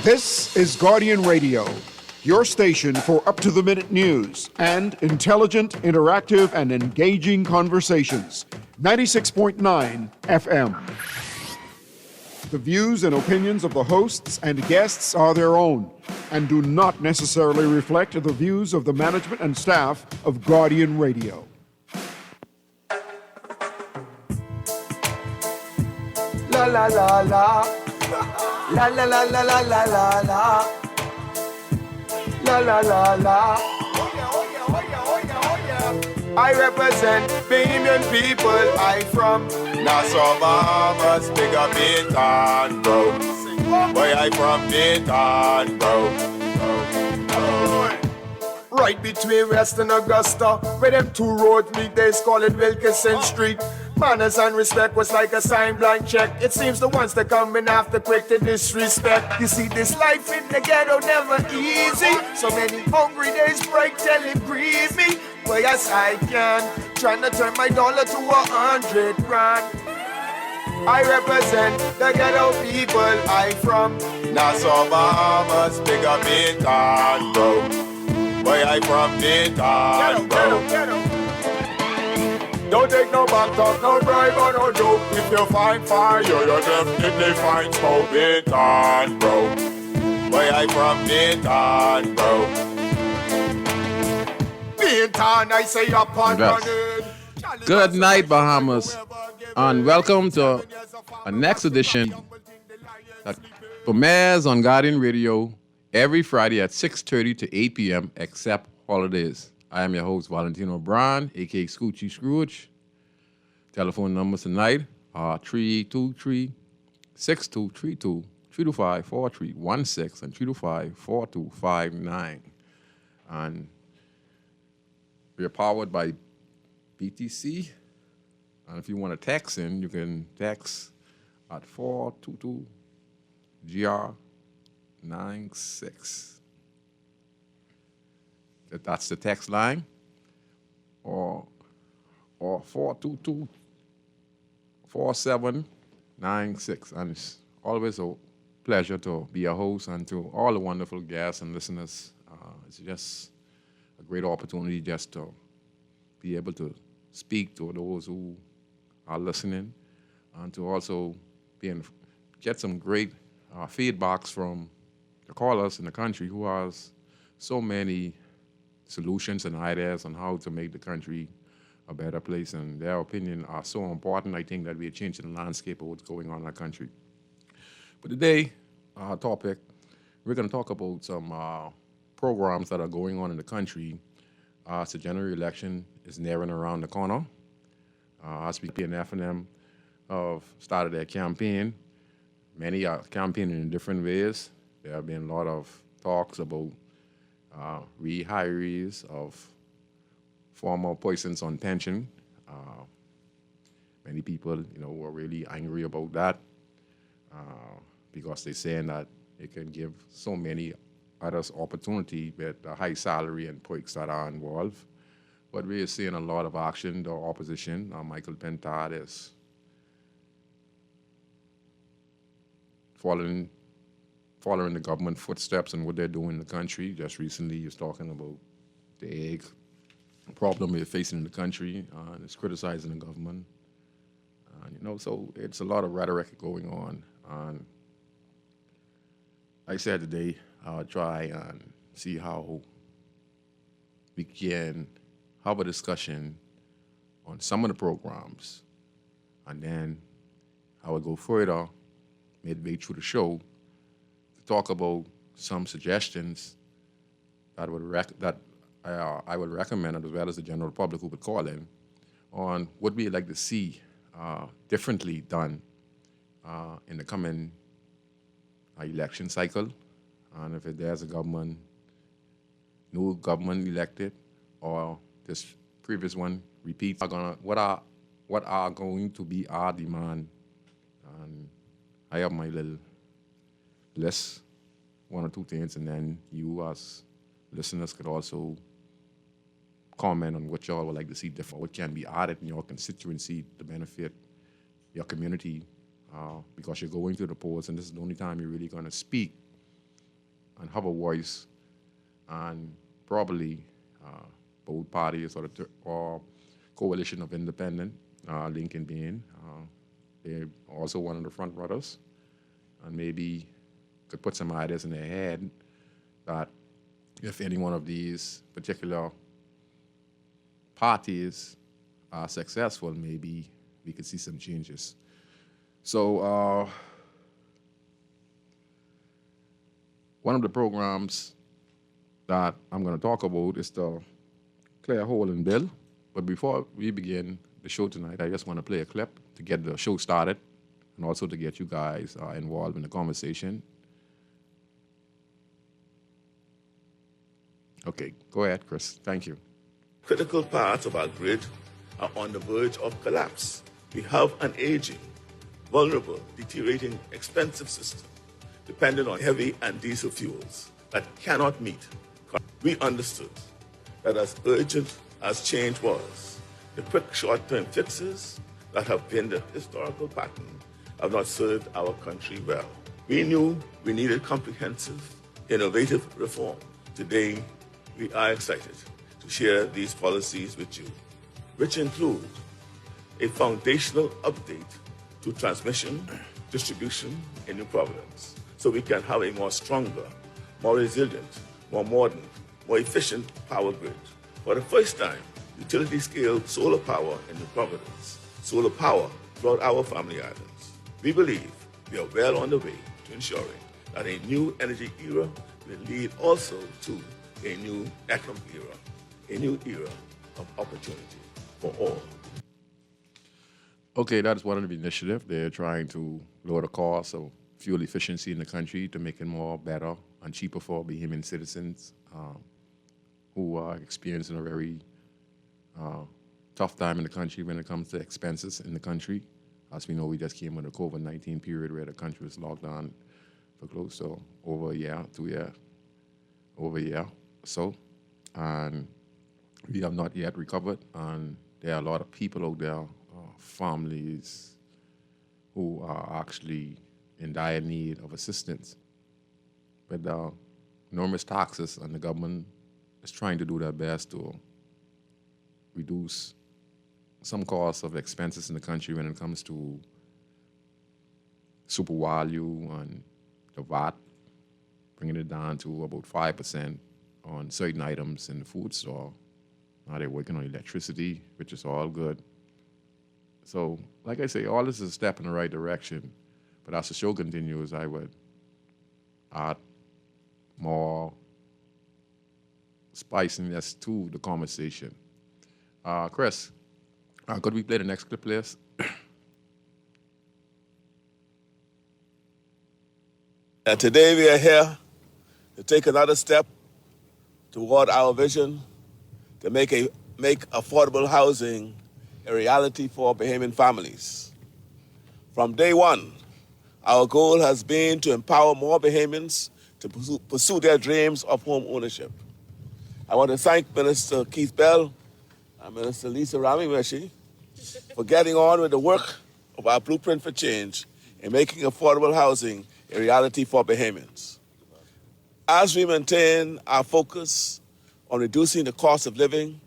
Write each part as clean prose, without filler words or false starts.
This is Guardian Radio, your station for up-to-the-minute news and intelligent, interactive, and engaging conversations. 96.9 FM. The views and opinions of the hosts and guests are their own and do not necessarily reflect the views of the management and staff of Guardian Radio. La la la la. La la la la la la la la. La la la la. I represent Bahamian people. I from Nassau, Bahamas, big up Bintan, bro. Boy, I from Bintan, bro. Right between West and Augusta, where them two roads meet, they call it Wilkinson Street. Manners and respect was like a sign blank check. It seems the ones that coming after quick to disrespect. You see, this life in the ghetto never easy. So many hungry days break till it grieve me. But yes, I can, trying to turn my dollar to 100 grand. I represent the ghetto people. I from Nassau, Bahamas, big up Bintan, bro. Boy, I from Bintan, bro. Don't take no back talk, no bribe or no joke. If you find fire, you're definitely find smoke. Bintan, bro. Boy, I from Bintan, bro. Bintan, I say up and running. Good night, Bahamas, and welcome to a next edition that premieres on Guardian Radio every Friday at 6:30 to 8 p.m. except holidays. I am your host, Valentino, a.k.a. Scrooge. Telephone numbers tonight are 323-6232, 325-4316, and 325-4259. And we are powered by BTC. And if you want to text in, you can text at 422-GR96. That's the text line, or 422-4796. And it's always a pleasure to be a host, and to all the wonderful guests and listeners. It's just a great opportunity just to be able to speak to those who are listening, and to also get some great feedbacks from the callers in the country who has so many solutions and ideas on how to make the country a better place, and their opinion are so important. I think that we are changing the landscape of what's going on in our country. But today, our topic, we're going to talk about some programs that are going on in the country as the general election is nearing around the corner. As we and F&M have started their campaign. Many are campaigning in different ways. There have been a lot of talks about rehirees of former persons on pension. Many people, were really angry about that because they're saying that it can give so many others opportunity with the high salary and perks that are involved. But we are seeing a lot of action. The opposition, Michael Pentard, is following the government footsteps and what they're doing in the country. Just recently, he was talking about the egg problem we're facing in the country, and it's criticizing the government. So it's a lot of rhetoric going on. And like I said today, I'll try and see how we can have a discussion on some of the programs, and then I will go further midway through the show to talk about some suggestions that I would recommend, as well as the general public who would call in, on what we'd like to see differently done in the coming election cycle, and if there's a new government elected, or this previous one repeats, what are going to be our demand. And I have my little list, one or two things, and then you as listeners could also comment on what y'all would like to see different, what can be added in your constituency to benefit your community, because you're going to the polls, and this is the only time you're really going to speak and have a voice, and probably both parties or coalition of independent, Lincoln being, they're also one of the front runners, and maybe could put some ideas in their head that if any one of these particular parties are successful, maybe we could see some changes. So one of the programs that I'm going to talk about is the Clear Hole Bill. But before we begin the show tonight, I just want to play a clip to get the show started and also to get you guys involved in the conversation. Okay, go ahead, Chris. Thank you. Critical parts of our grid are on the verge of collapse. We have an aging, vulnerable, deteriorating, expensive system dependent on heavy and diesel fuels that cannot meet. We understood that as urgent as change was, the quick short-term fixes that have been the historical pattern have not served our country well. We knew we needed comprehensive, innovative reform. Today, we are excited to share these policies with you, which include a foundational update to transmission, distribution in New Providence, so we can have a more stronger, more resilient, more modern, more efficient power grid. For the first time, utility-scale solar power in New Providence, solar power throughout our family islands. We believe we are well on the way to ensuring that a new energy era will lead also to a new economic era, a new era of opportunity for all. Okay, that's one of the initiatives. They're trying to lower the cost of fuel efficiency in the country to make it more better and cheaper for Bahamian citizens who are experiencing a very tough time in the country when it comes to expenses in the country. As we know, we just came with a COVID-19 period where the country was locked down for close to over a year, over a year. So, and we have not yet recovered, and there are a lot of people out there, families, who are actually in dire need of assistance. But enormous taxes, and the government is trying to do their best to reduce some costs of expenses in the country when it comes to super value and the VAT, bringing it down to about 5% on certain items in the food store. Now they're working on electricity, which is all good. So, like I say, all this is a step in the right direction. But as the show continues, I would add more spiciness to the conversation. Chris, could we play the next clip, please? And today we are here to take another step toward our vision to make affordable housing a reality for Bahamian families. From day one, our goal has been to empower more Bahamians to pursue their dreams of home ownership. I want to thank Minister Keith Bell and Minister Lisa Ramiweshi for getting on with the work of our Blueprint for Change in making affordable housing a reality for Bahamians. As we maintain our focus on reducing the cost of living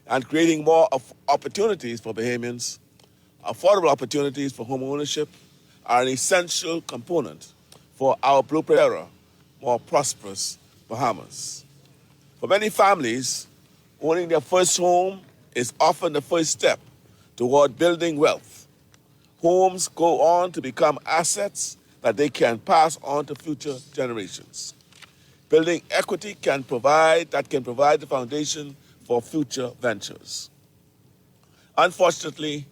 and creating more opportunities for Bahamians, affordable opportunities for home ownership are an essential component for our Blueprint era, more prosperous Bahamas. For many families, owning their first home is often the first step toward building wealth. Homes go on to become assets that they can pass on to future generations. Building equity can provide the foundation for future ventures. Unfortunately,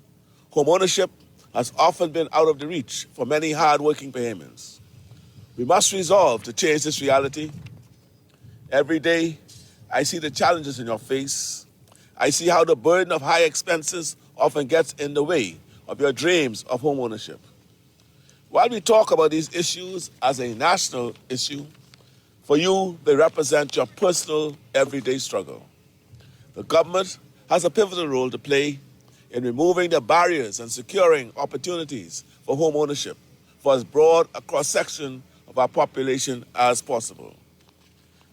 homeownership has often been out of the reach for many hardworking Bahamians. We must resolve to change this reality. Every day, I see the challenges in your face. I see how the burden of high expenses often gets in the way of your dreams of homeownership. While we talk about these issues as a national issue, for you, they represent your personal, everyday struggle. The government has a pivotal role to play in removing the barriers and securing opportunities for home ownership for as broad a cross-section of our population as possible.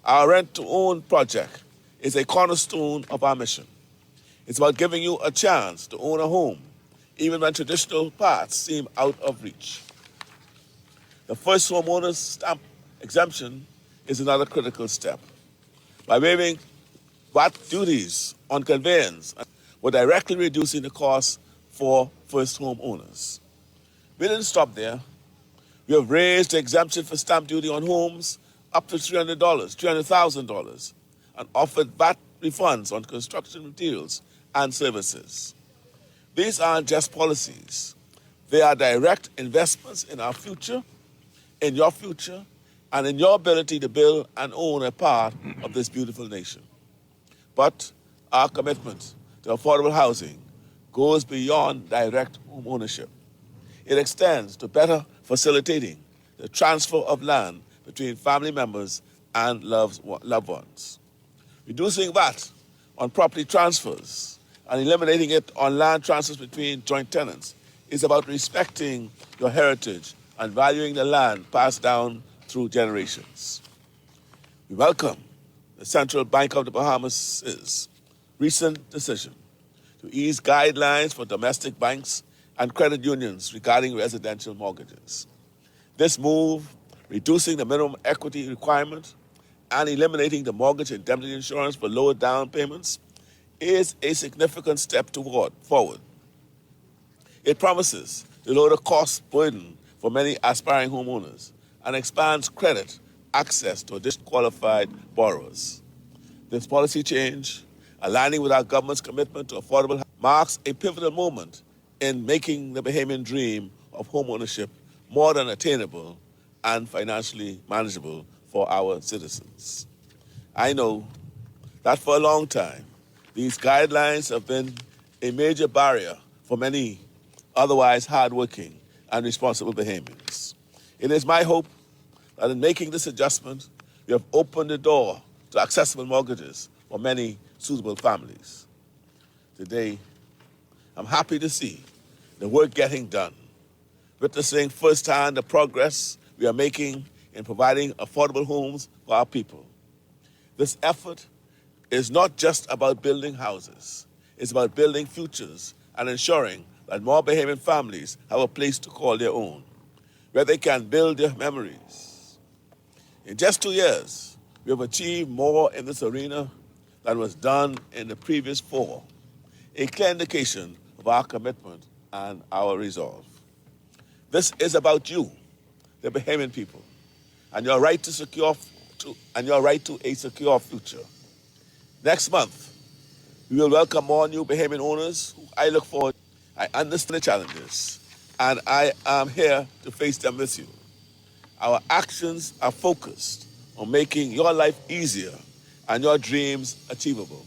Our rent-to-own project is a cornerstone of our mission. It's about giving you a chance to own a home, even when traditional paths seem out of reach. The first homeowner's stamp exemption is another critical step. By waiving VAT duties on conveyance, we're directly reducing the cost for first homeowners. We didn't stop there. We have raised the exemption for stamp duty on homes up to $300, $300,000, and offered VAT refunds on construction materials and services. These aren't just policies. They are direct investments in our future, in your future, and in your ability to build and own a part of this beautiful nation. But our commitment to affordable housing goes beyond direct home ownership. It extends to better facilitating the transfer of land between family members and loved ones. Reducing VAT on property transfers and eliminating it on land transfers between joint tenants is about respecting your heritage and valuing the land passed down through generations. We welcome the Central Bank of the Bahamas' recent decision to ease guidelines for domestic banks and credit unions regarding residential mortgages. This move, reducing the minimum equity requirement and eliminating the mortgage indemnity insurance for lower down payments, is a significant step forward. It promises to lower the cost burden for many aspiring homeowners and expands credit access to additional qualified borrowers. This policy change, aligning with our government's commitment to affordable housing, marks a pivotal moment in making the Bahamian dream of homeownership more than attainable and financially manageable for our citizens. I know that for a long time, these guidelines have been a major barrier for many otherwise hardworking and responsible Bahamians. It is my hope that in making this adjustment, we have opened the door to accessible mortgages for many suitable families. Today, I'm happy to see the work getting done, witnessing firsthand the progress we are making in providing affordable homes for our people. This effort is not just about building houses. It's about building futures and ensuring that more Bahamian families have a place to call their own, where they can build their memories. In just 2 years, we have achieved more in this arena than was done in the previous 4, a clear indication of our commitment and our resolve. This is about you, the Bahamian people, and your right to a secure future. Next month, we will welcome more new Bahamian owners who I look forward to. I understand the challenges, and I am here to face them with you. Our actions are focused on making your life easier and your dreams achievable.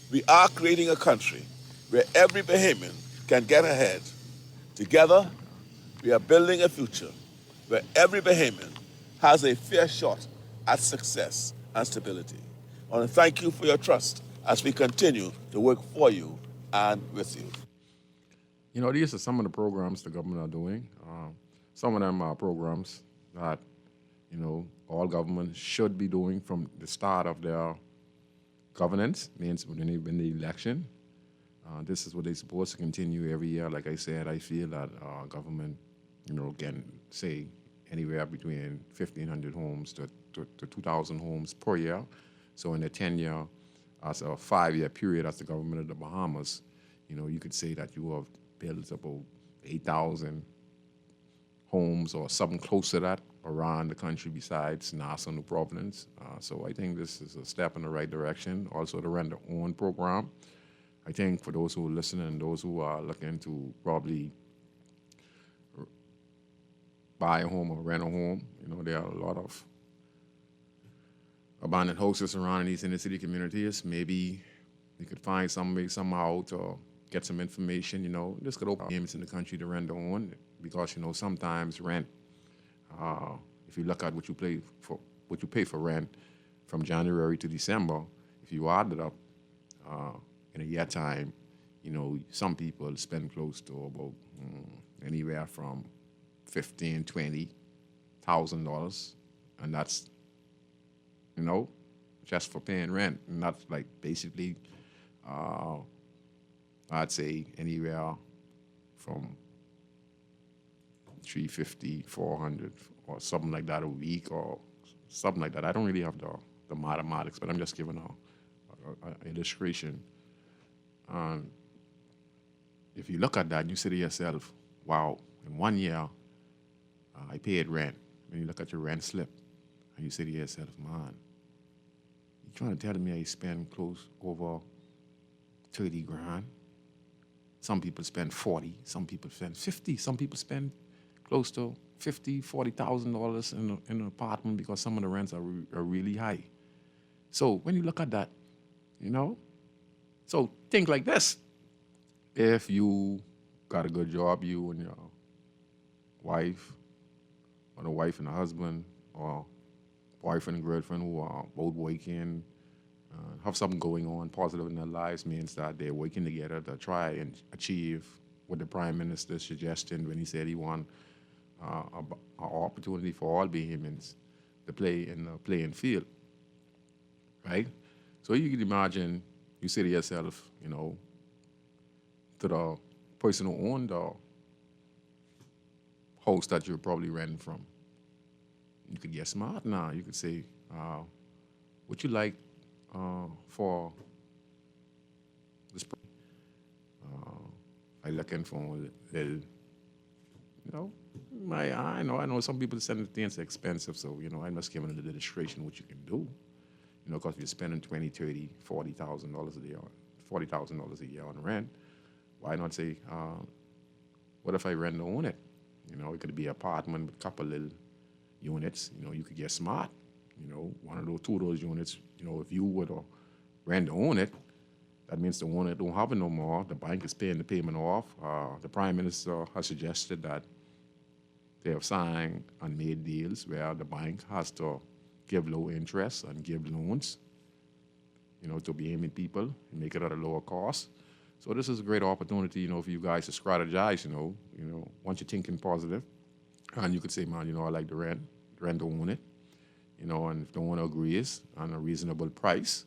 We are creating a country where every Bahamian can get ahead. Together, we are building a future where every Bahamian has a fair shot at success and stability. I want to thank you for your trust as we continue to work for you and with you. You know, these are some of the programs the government are doing. Some of them are programs that, you know, all governments should be doing from the start of their governance, means when they win the election. This is what they're supposed to continue every year. Like I said, I feel that government, you know, can say anywhere between 1,500 homes to 2,000 homes per year. So in a 10-year, as a 5-year period as the government of the Bahamas, you know, you could say that you have built about 8,000 homes or something close to that around the country besides Nassau, New Providence. So I think this is a step in the right direction. Also the rent-to-own program. I think for those who are listening and those who are looking to probably buy a home or rent a home, you know, there are a lot of abandoned houses around in these inner city communities. Maybe you could find some way somehow to get some information, you know. This could open games in the country to rent on, because, you know, sometimes rent, if you look at what you pay for rent from January to December, if you add it up in a year time, you know, some people spend close to about anywhere from $15,000, $20,000, and that's just for paying rent, and that's like basically, I'd say anywhere from 350, 400, or something like that a week, or something like that. I don't really have the mathematics, but I'm just giving a illustration. If you look at that, you say to yourself, wow, in 1 year, I paid rent. When you look at your rent slip, and you say to yourself, man, you trying to tell me I spend close over 30 grand? Some people spend 40, some people spend 50, some people spend close to $40,000 in an apartment because some of the rents are really high. So when you look at that, so think like this. If you got a good job, you and your wife, or the wife and the husband, or boyfriend and girlfriend who are both working, have something going on positive in their lives, means that they're working together to try and achieve what the Prime Minister suggested when he said he want an opportunity for all Bahamians to play in the playing field, right? So you can imagine, you say to yourself, to the person who owned the house that you're probably renting from, you could get smart now. You could say, what you like for this? I looking for a little, I know some people send things expensive, so I'm just giving an illustration what you can do. Because if you're spending $20,000, $30,000, $40,000 a year, $40,000 a year on rent, why not say, what if I rent to own it? It could be an apartment with a couple little units. You could get smart. One of those, two of those units. If you were to rent to own it, that means the owner don't have it no more. The bank is paying the payment off. The Prime Minister has suggested that they have signed and made deals where the bank has to give low interest and give loans, to Bahamian people and make it at a lower cost. So this is a great opportunity, for you guys to strategize, once you're thinking positive. And you could say, man, I like the rent to own it, and if the owner agrees on a reasonable price,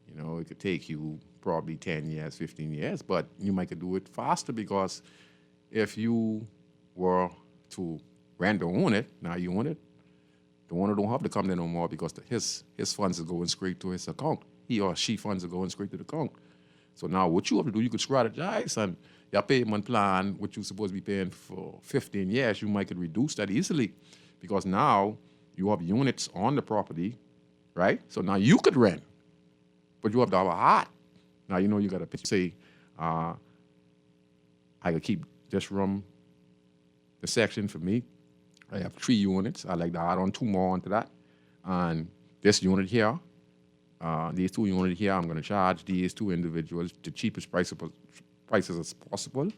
it could take you probably 10 years, 15 years, but you might could do it faster, because if you were to rent to own it, now you own it, the owner don't have to come there no more, because his funds are going straight to his account. He or she funds are going straight to the account. So now what you have to do, you could strategize, and your payment plan, what you're supposed to be paying for 15 years, you might could reduce that easily, because now you have units on the property, right? So now you could rent, but you have to have a heart. Now you got to say, I could keep this room, the section for me. I have 3 units. I like to add on 2 more onto that. And this unit here, these 2 units here, I'm going to charge these 2 individuals the cheapest prices as possible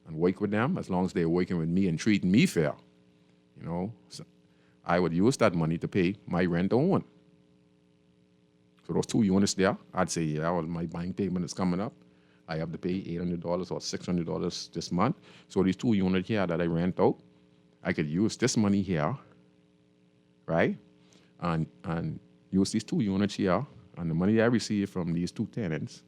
and work with them as long as they're working with me and treating me fair. So I would use that money to pay my rent to own. So those 2 units there, I'd say, yeah, well, my bank payment is coming up. I have to pay $800 or $600 this month. So these 2 units here that I rent out, I could use this money here, right? And use these 2 units here, and the money I receive from these 2 tenants,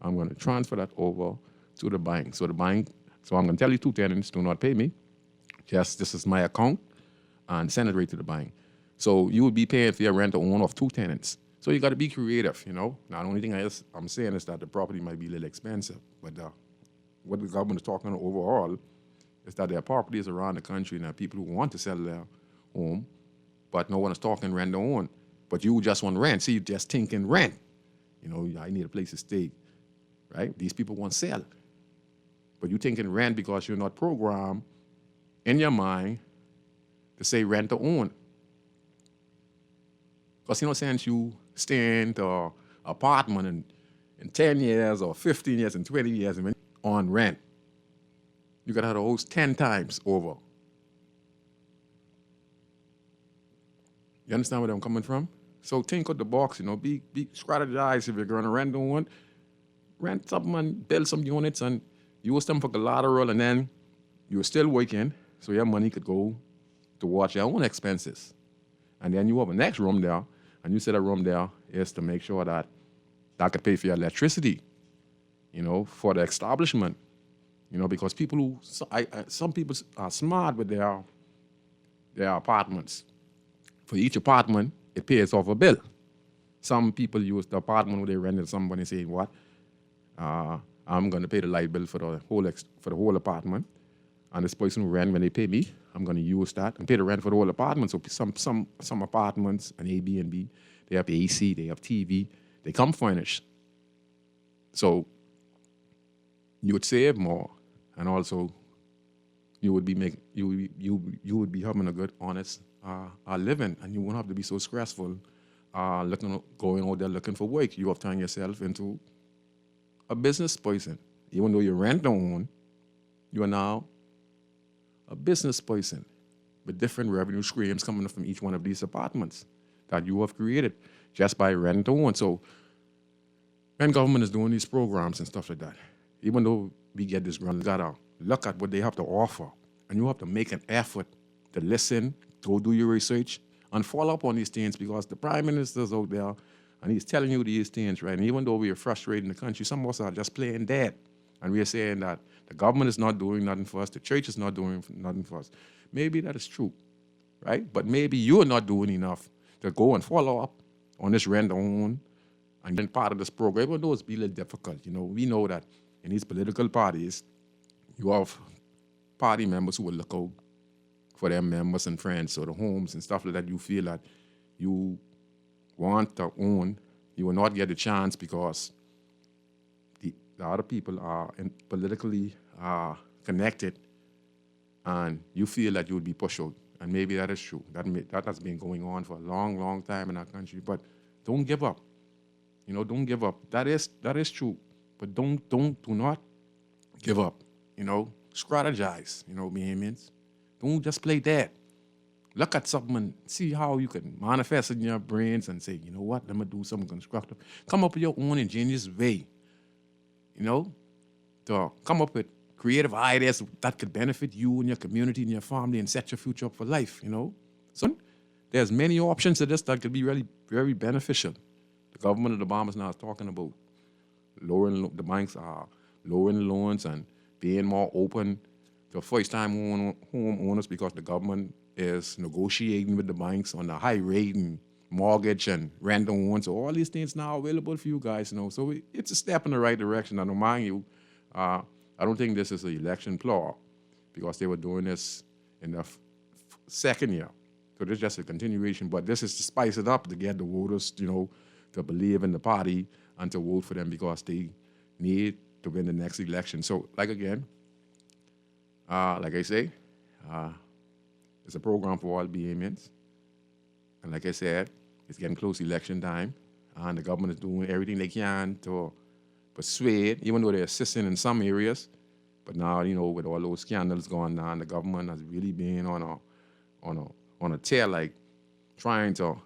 I'm going to transfer that over to the bank. So I'm going to tell you 2 tenants, do not pay me. Just, this is my account, and send it right to the bank. So you would be paying for your rent to own of 2 tenants. So you got to be creative, Now, the only thing I'm saying is that the property might be a little expensive, but what the government is talking overall is that there are properties around the country, and there are people who want to sell their home, but no one is talking rent to own. But you just want rent. See, you're just thinking rent. I need a place to stay, right? These people want to sell. But you're thinking rent because you're not programmed in your mind to say rent to own. Because, since you stay in the apartment in 10 years or 15 years and 20 years on rent, you got to have the house 10 times over. You understand where I'm coming from? So think of the box, be strategize. If you're going to rent one, rent something and build some units and use them for collateral, and then you're still working, so your money could go towards your own expenses. And then you have a next room there And you said a room there is to make sure that that could pay for your electricity, for the establishment, because some people are smart with their apartments. For each apartment, it pays off a bill. Some people use the apartment where they rented somebody saying, what? I'm going to pay the light bill for the whole apartment. And this person who rent, when they pay me, I'm going to use that and pay the rent for the whole apartment. So some apartments, an Airbnb, they have AC, they have TV, they come furnished. So you would save more, and also you would be having a good, honest living, and you won't have to be so stressful going out there looking for work. You have turned yourself into a business person. Even though you rent own, you are now a business person with different revenue streams coming from each one of these apartments that you have created just by rent own. So when government is doing these programs and stuff like that, even though we get this grant, you gotta look at what they have to offer, and you have to make an effort to listen, go do your research, and follow up on these things, because the prime minister's out there and he's telling you these things, right? And even though we are frustrated in the country, some of us are just playing dead, and we are saying that the government is not doing nothing for us, the church is not doing nothing for us. Maybe that is true, right? But maybe you are not doing enough to go and follow up on this rent own and being part of this program, even though it's be a little difficult. We know that in these political parties, you have party members who will look out for their members and friends, so the homes and stuff like that you feel that you want to own, you will not get a chance because the other people are politically connected, and you feel that you would be pushed out. And maybe that is true. That has been going on for a long, long time in our country. But don't give up. Don't give up. That is true. But do not give up. Strategize. Bahamians. Don't just play dead. Look at something and see how you can manifest in your brains and say, you know what, let me do something constructive. Come up with your own ingenious way. To come up with creative ideas that could benefit you and your community and your family and set your future up for life. So there's many options to this that could be really very beneficial. The government of the Bahamas now is talking about the banks are lowering loans and being more open to first-time home owners, because the government is negotiating with the banks on a high rate and mortgage and rent own. So all these things now available for you guys. So it's a step in the right direction. And mind you, I don't think this is an election ploy, because they were doing this in the second year. So this is just a continuation, but this is to spice it up to get the voters, to believe in the party and to vote for them, because they need to win the next election. So, like I say, it's a program for all Bahamians. And like I said, it's getting close to election time, and the government is doing everything they can to persuade, even though they're assisting in some areas. But now, with all those scandals going on, the government has really been on a tear, like trying to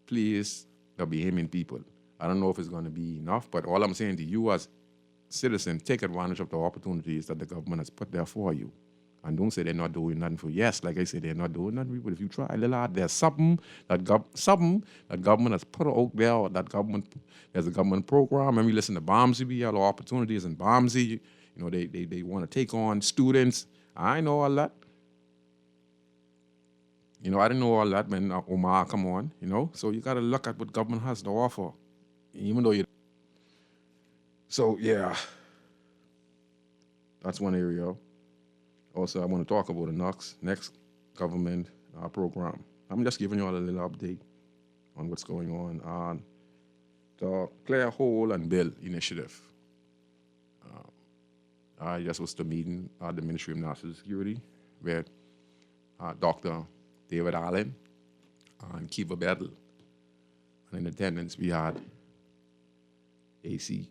please the Bahamian people. I don't know if it's going to be enough, but all I'm saying to you as citizens, take advantage of the opportunities that the government has put there for you. And don't say they're not doing nothing for you. Yes, like I said, they're not doing nothing, but if you try a little hard, there's something that government has put out there, or there's a government program. And we listen to Bomsey, we have opportunities in Bomsey. They want to take on students. I know all that. I didn't know all that when Omar come on, So you got to look at what government has to offer, even though So, yeah, that's one area. Also, I want to talk about the next government program. I'm just giving you all a little update on what's going on the Clear Hole and Bill initiative. I just was to meeting at the Ministry of National Security with Dr. David Allen and Kiva Battle. And in attendance, we had AC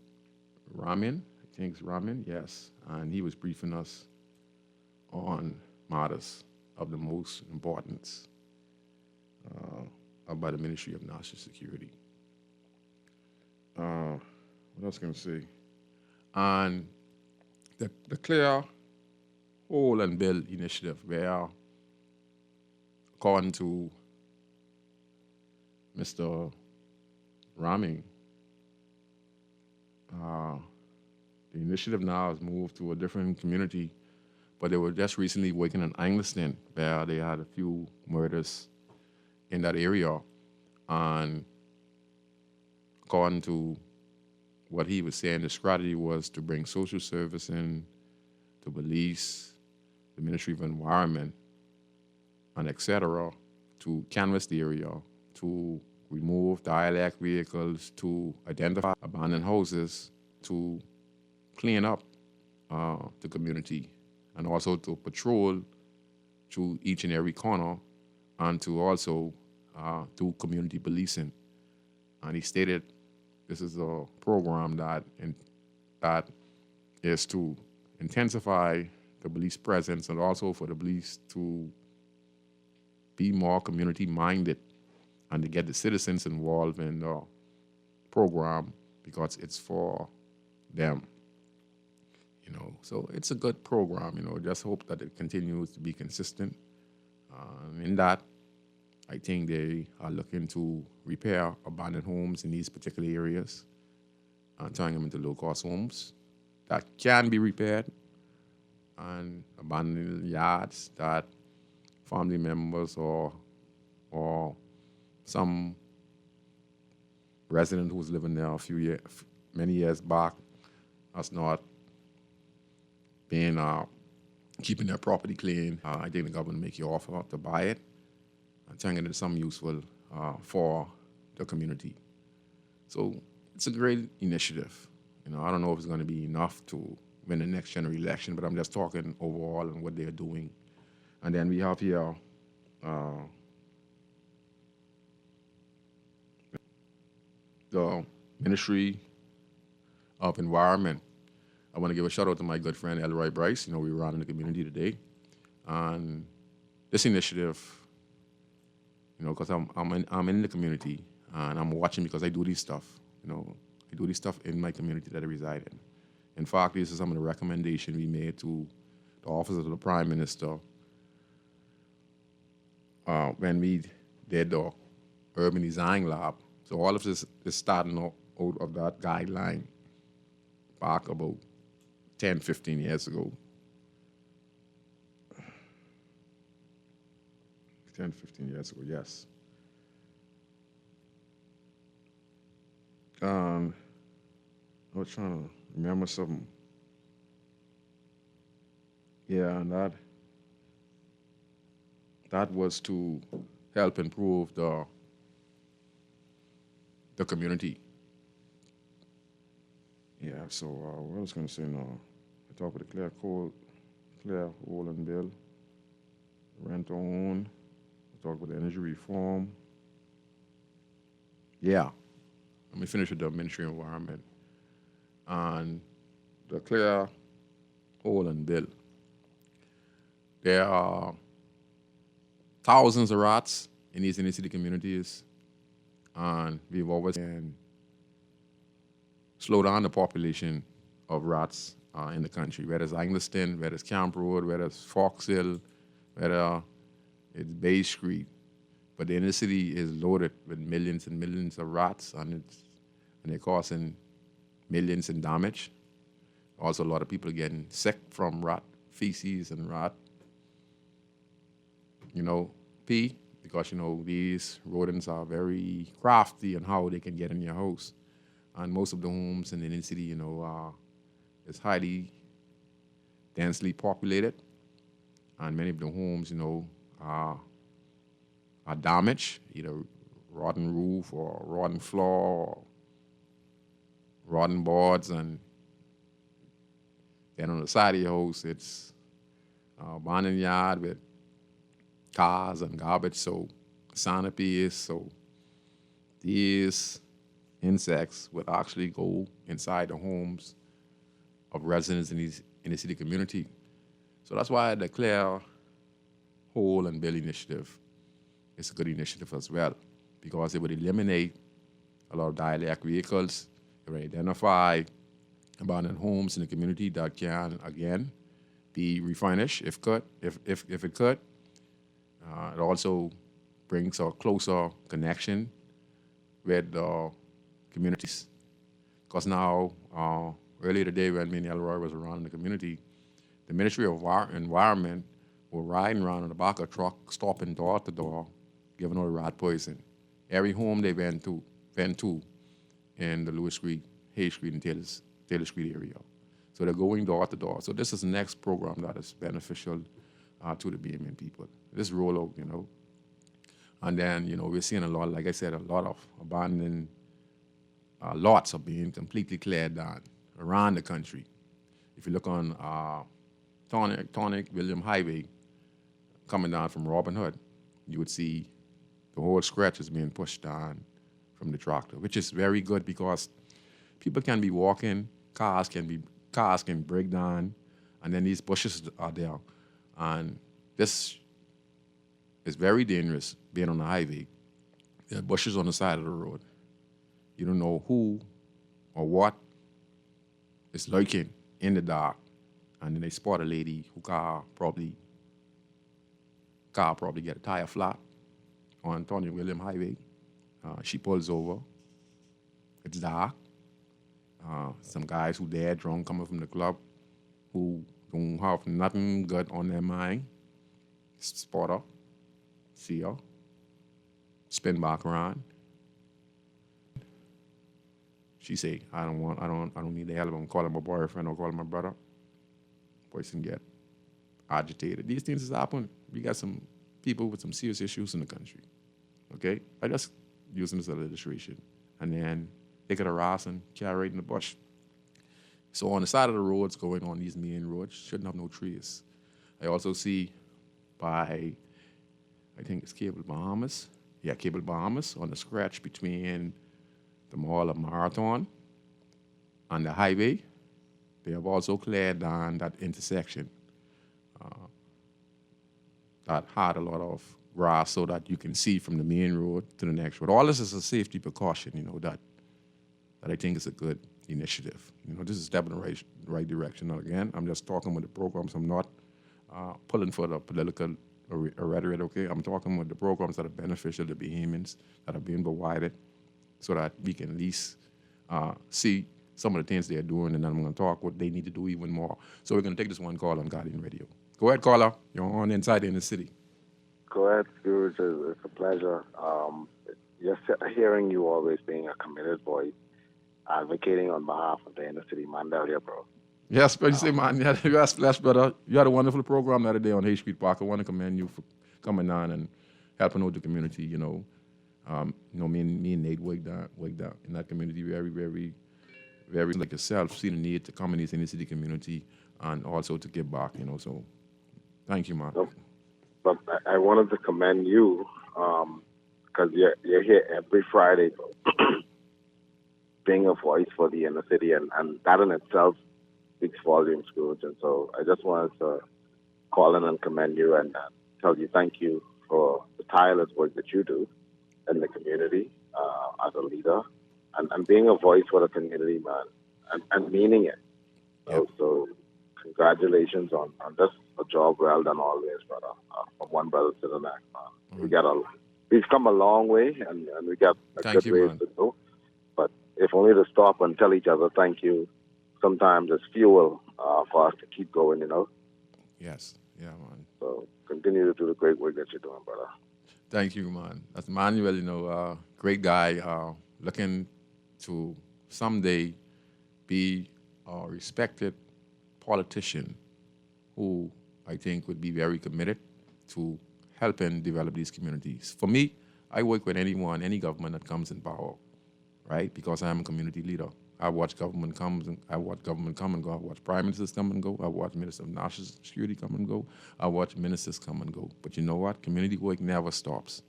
Ramin, I think it's Ramin, yes. And he was briefing us on matters of the most importance about the Ministry of National Security. What else can I say? And the Clear Hole and Build initiative, where according to Mr. Raming, the initiative now has moved to a different community, but they were just recently working in Angliston where they had a few murders in that area. And according to what he was saying, the strategy was to bring social service in, the police, the Ministry of Environment, and etc., to canvass the area, to remove dialect vehicles, to identify abandoned houses, to clean up the community, and also to patrol through each and every corner, and to also do community policing. And he stated this is a program that is to intensify the police presence and also for the police to be more community-minded and to get the citizens involved in the program because it's for them. So it's a good program, just hope that it continues to be consistent. In that, I think they are looking to repair abandoned homes in these particular areas and turn them into low-cost homes that can be repaired, and abandoned yards that family members or some resident who was living there many years back has not been keeping their property clean. I think the government make you offer to buy it and turn it into something useful for the community. So it's a great initiative. I don't know if it's going to be enough to win the next general election, but I'm just talking overall and what they're doing. And then we have here the Ministry of Environment. I want to give a shout out to my good friend Elroy Bryce. We were out in the community today, and this initiative, because I'm in the community and I'm watching because I do this stuff. I do this stuff in my community that I reside in. In fact, this is some of the recommendations we made to the Office of the Prime Minister when we did the Urban Design Lab. So all of this is starting out of that guideline back about 10, 15 years ago. 10, 15 years ago, yes. I was trying to remember something. Yeah, and that was to help improve the community. Yeah, so what I was going to say now, I talked with the Claire Hole and Bill, rent to own, I talked with the energy reform. Yeah, let me finish with the Ministry of Environment. And the Claire Hole and Bill. There are thousands of rats in these inner city communities, and we've always been slow down the population of rats in the country, whether it's Angliston, whether it's Camp Road, whether it's Fox Hill, whether it's Bay Street. But the inner city is loaded with millions and millions of rats, and they're causing millions in damage. Also, a lot of people getting sick from rat feces and rat, pee, because, these rodents are very crafty in how they can get in your house. And most of the homes in the inner city, is highly densely populated. And many of the homes, are damaged, either rotten roof or rotten floor or rotten boards. And then on the side of your house, it's a abandoned yard with cars and garbage, so centipedes. So these insects would actually go inside the homes of residents in the city community. So that's why the Claire Hole and Bill initiative is a good initiative as well, because it would eliminate a lot of dialect vehicles. It would identify abandoned homes in the community that can, again, be refurnished if it could. It also brings a closer connection with communities. Because now, earlier today when me and Elroy was around in the community, the Ministry of Environment were riding around in the back of a truck, stopping door to door, giving out rat poison. Every home they went to in the Lewis Street, Hayes Street, and Taylor Street area. So they're going door to door. So this is the next program that is beneficial to the BMN people. This rollout, And then, we're seeing a lot, like I said, a lot of abandoned lots are being completely cleared down around the country. If you look on Tonic William Highway, coming down from Robin Hood, you would see the whole stretch is being pushed down from the tractor, which is very good because people can be walking, cars can break down, and then these bushes are there. And this is very dangerous being on the highway. There are bushes on the side of the road. You don't know who or what is lurking in the dark. And then they spot a lady who car probably get a tire flat on Tony William Highway. She pulls over. It's dark. Some guys who there drunk coming from the club who don't have nothing good on their mind. Spot her, see her, spin back around. She say, I don't need the help. I'm calling my boyfriend or calling my brother. Person get agitated. These things is happening. We got some people with some serious issues in the country. Okay? I just using this as an illustration. And then they could harass and carry in the bush. So on the side of the roads going on these main roads shouldn't have no trees. I also see by, I think it's Cable Bahamas. Yeah, Cable Bahamas on the stretch between the Mall of Marathon and the highway. They have also cleared down that intersection that had a lot of grass so that you can see from the main road to the next road. All this is a safety precaution, that I think is a good initiative. This is a step in the right direction. Now, again, I'm just talking with the programs. I'm not pulling for the political rhetoric, okay? I'm talking with the programs that are beneficial to Bahamians that are being provided so that we can at least see some of the things they're doing, and then I'm going to talk what they need to do even more. So we're going to take this one call on Guardian Radio. Go ahead, caller. You're on Inside in the City. Go ahead, Scrooge. It's a pleasure. Just hearing you always being a committed voice, advocating on behalf of the inner city man down here, bro. Yes, but you say, man, you are blessed, brother. You had a wonderful program the other day on Hayes Street Park. I want to commend you for coming on and helping out the community, me and Nate worked out in that community very, very, very like yourself, see the need to come in this inner city community and also to give back, so thank you, man. But I wanted to commend you because you're here every Friday, being a voice for the inner city, and that in itself speaks volumes, Scrooge. And so I just wanted to call in and commend you and tell you thank you for the tireless work that you do in the community as a leader and being a voice for the community, man, and meaning it. Yep. So congratulations on just a job well done always, brother. From one brother to the next, man. Mm-hmm. We've come a long way, and we got a Thank good you, ways man. to go. But if only to stop and tell each other thank you, sometimes it's fuel for us to keep going, Yes, yeah, man. So continue to do the great work that you're doing, brother. Thank you, man. That's Manuel, great guy, looking to someday be a respected politician who I think would be very committed to helping develop these communities. For me, I work with anyone, any government that comes in power, right? Because I am a community leader. I watch government come and go. I watch prime ministers come and go. I watch ministers of national security come and go. I watch ministers come and go. But you know what? Community work never stops.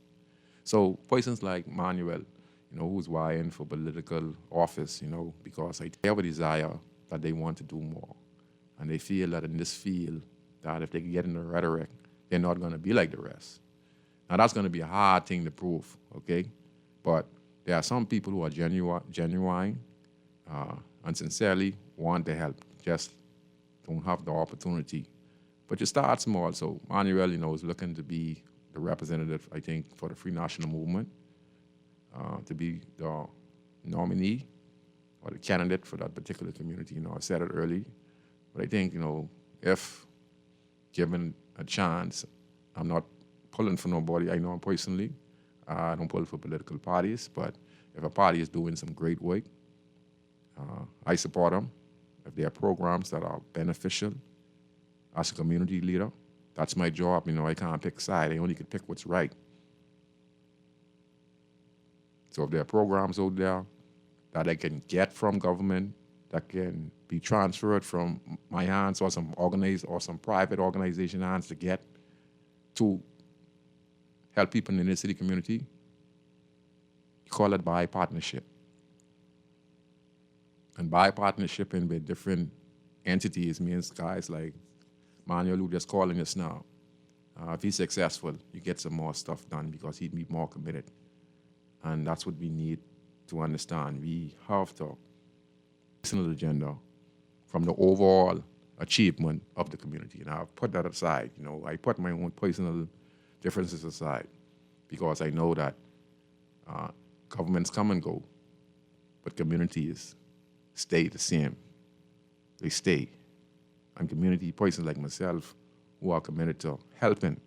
So persons like Manuel, who's vying for political office, because they have a desire that they want to do more. And they feel that in this field, that if they get in the rhetoric, they're not going to be like the rest. Now, that's going to be a hard thing to prove, okay? But there are some people who are genuine and sincerely want to help, just don't have the opportunity. But you start small. So Manuel, is looking to be the representative, I think, for the Free National Movement to be the nominee or the candidate for that particular community. I said it early, but I think, if given a chance, I'm not pulling for nobody. I know him personally. I don't pull for political parties, but if a party is doing some great work, I support them. If there are programs that are beneficial as a community leader, that's my job. I can't pick side. I only can pick what's right. So if there are programs out there that I can get from government, that can be transferred from my hands or some private organization hands to get to help people in the inner city community, you call it bi-partnership. And bi-partnership with different entities means guys like Manuel, who just calling us now. If he's successful, you get some more stuff done because he'd be more committed. And that's what we need to understand. We have to personal agenda from the overall achievement of the community. And I've put that aside. I put my own personal differences aside because I know that governments come and go, but communities stay the same. They stay. And community persons like myself who are committed to helping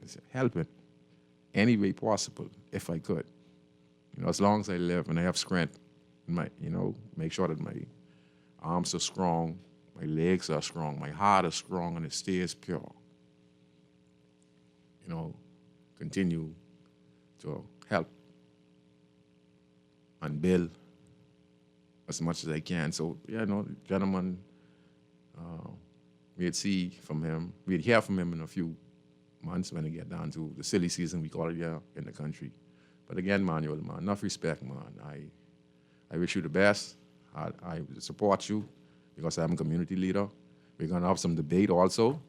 any way possible, if I could. As long as I live and I have strength, make sure that my arms are strong, my legs are strong, my heart is strong, and it stays pure. Continue to help and build as much as I can. So, gentlemen, we'd see from him, we'd hear from him in a few months when it get down to the silly season, we call it here in the country. But again, Manuel, man, enough respect, man. I wish you the best. I support you because I'm a community leader. We're going to have some debate also.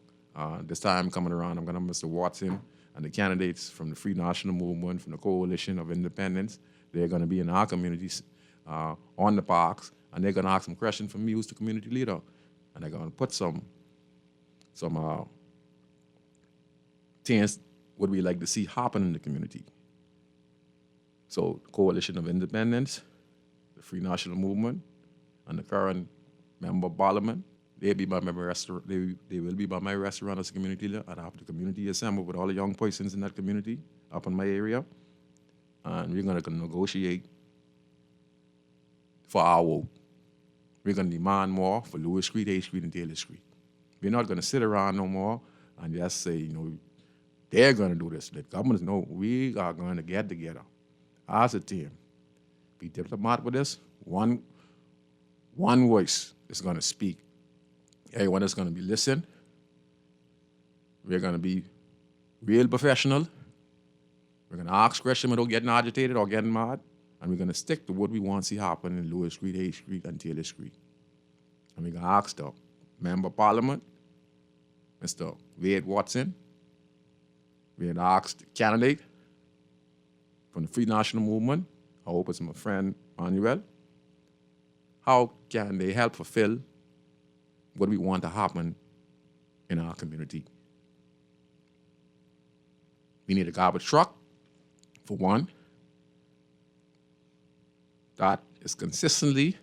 This time coming around, I'm going to have Mr. Watson and the candidates from the Free National Movement, from the Coalition of Independence. They're going to be in our communities on the parks, and they're going to ask some questions from me, who's the community leader. And they're going to put some things what we like to see happen in the community. So the Coalition of Independence, the Free National Movement, and the current member of Parliament, they will be by my restaurant as a community leader, and I have the community assemble with all the young persons in that community up in my area, and we're going to negotiate for our vote. We're going to demand more for Lewis Street, H Street, and Taylor Street. We're not going to sit around no more and just say, they're going to do this. Let governments know we are going to get together as a team. Be diplomat with this. One voice is going to speak. Everyone is going to be listening. We're going to be real professional. We're going to ask questions without getting agitated or getting mad. And we're going to stick to what we want to see happen in Lewis Street, H Street, and Taylor Street. And we're going to ask the Member of Parliament, Mr. Wade Watson. We're going to ask the candidate from the Free National Movement, I hope it's my friend Manuel, how can they help fulfill what we want to happen in our community? We need a garbage truck, for one, that is consistently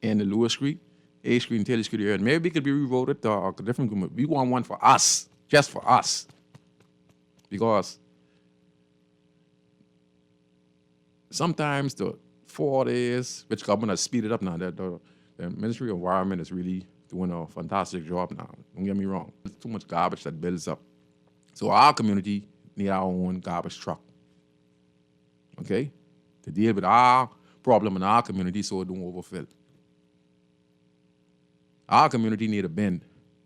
in the Lewis Street, A Street, and Taylor Street area. And maybe it could be revoted to a different group. We want one for us, just for us. Because sometimes the 4 days, which government has speeded up now, the Ministry of Environment is really doing a fantastic job now. Don't get me wrong. There's too much garbage that builds up. So our community need our own garbage truck, okay, to deal with our problem in our community so it don't overfill. Our community need a bin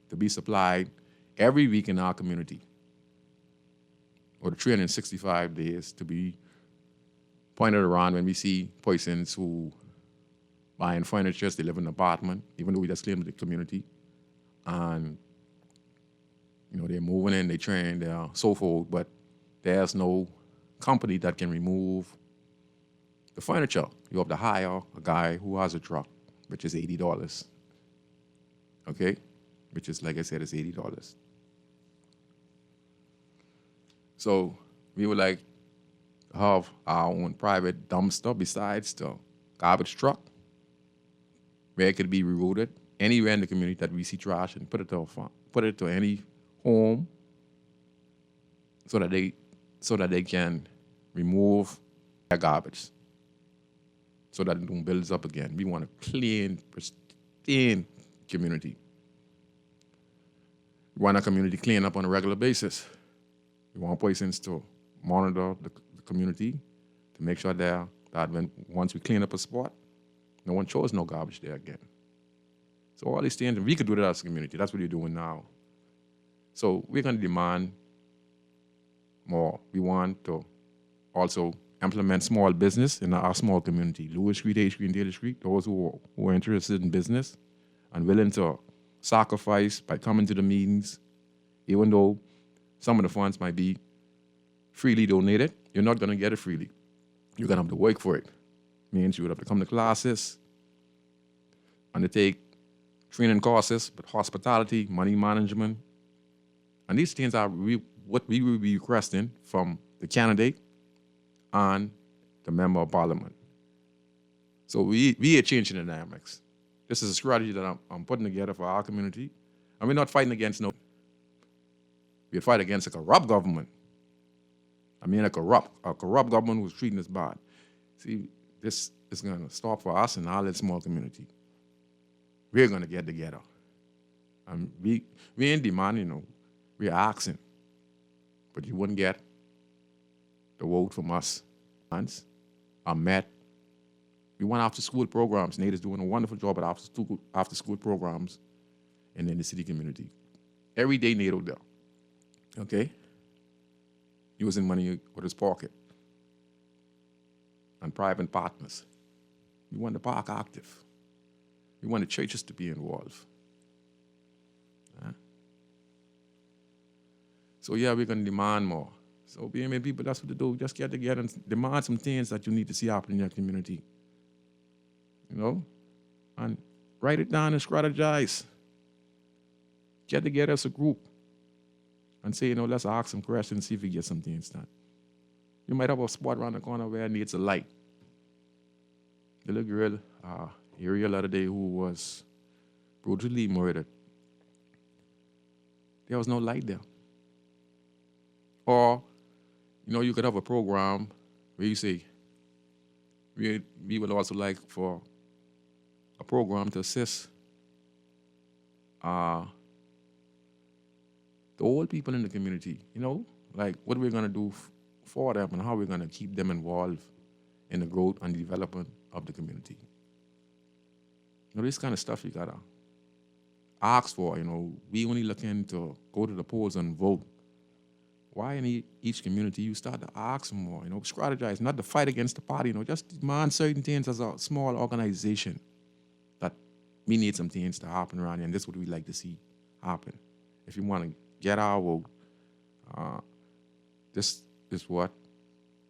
to be supplied every week in our community, or the 365 days to be pointed around when we see persons who buying furniture, they live in an apartment, even though we just claim the community, and they're moving in, they train, they're so forth, but there's no company that can remove the furniture. You have to hire a guy who has a truck, which is $80, okay? Which is, like I said, it's $80. So we would like have our own private dumpster besides the garbage truck, where it could be rerouted anywhere in the community that we see trash and put it to any home so that they can remove their garbage so that it don't build up again. We want a clean, pristine community. We want a community clean up on a regular basis. We want persons to monitor the community to make sure that once we clean up a spot, no one throws no garbage there again. So all these things, we could do that as a community. That's what we're doing now. So we're going to demand more. We want to also implement small business in our small community. Lewis Street, H Street, and Daly Street, those who are interested in business and willing to sacrifice by coming to the meetings, even though some of the funds might be freely donated, you're not going to get it freely. You're going to have to work for it. Means you would have to come to classes, undertake training courses, but hospitality, money management. And these things are what we will be requesting from the candidate and the member of parliament. So we are changing the dynamics. This is a strategy that I'm putting together for our community. And we're not fighting against no. We're fighting against a corrupt government. I mean a corrupt government who's treating us bad. See, this is going to stop for us and our little small community. We're going to get together. And we ain't demanding, we're asking. But you wouldn't get the vote from us. I met. We want after-school programs. Nate is doing a wonderful job at after-school programs in the city community. Every day, Nate out there, okay? Using money with his pocket and private partners. We want the park active. We want the churches to be involved. So yeah, we're going to demand more. So BMA people, that's what to do. Just get together and demand some things that you need to see happen in your community. And write it down and strategize. Get together as a group and say, let's ask some questions and see if we get some things done. You might have a spot around the corner where it needs a light. The little girl, Ariel the other day, who was brutally murdered. There was no light there. Or, you could have a program where you say, we would also like for a program to assist the old people in the community, like what we're going to do for them and how we're going to keep them involved in the growth and development of the community. This kind of stuff you got to ask for. We only looking to go to the polls and vote. Why in each community you start to ask more, strategize, not to fight against the party, just demand certain things as a small organization that we need some things to happen around here, and this is what we like to see happen. If you want to get our vote, this is what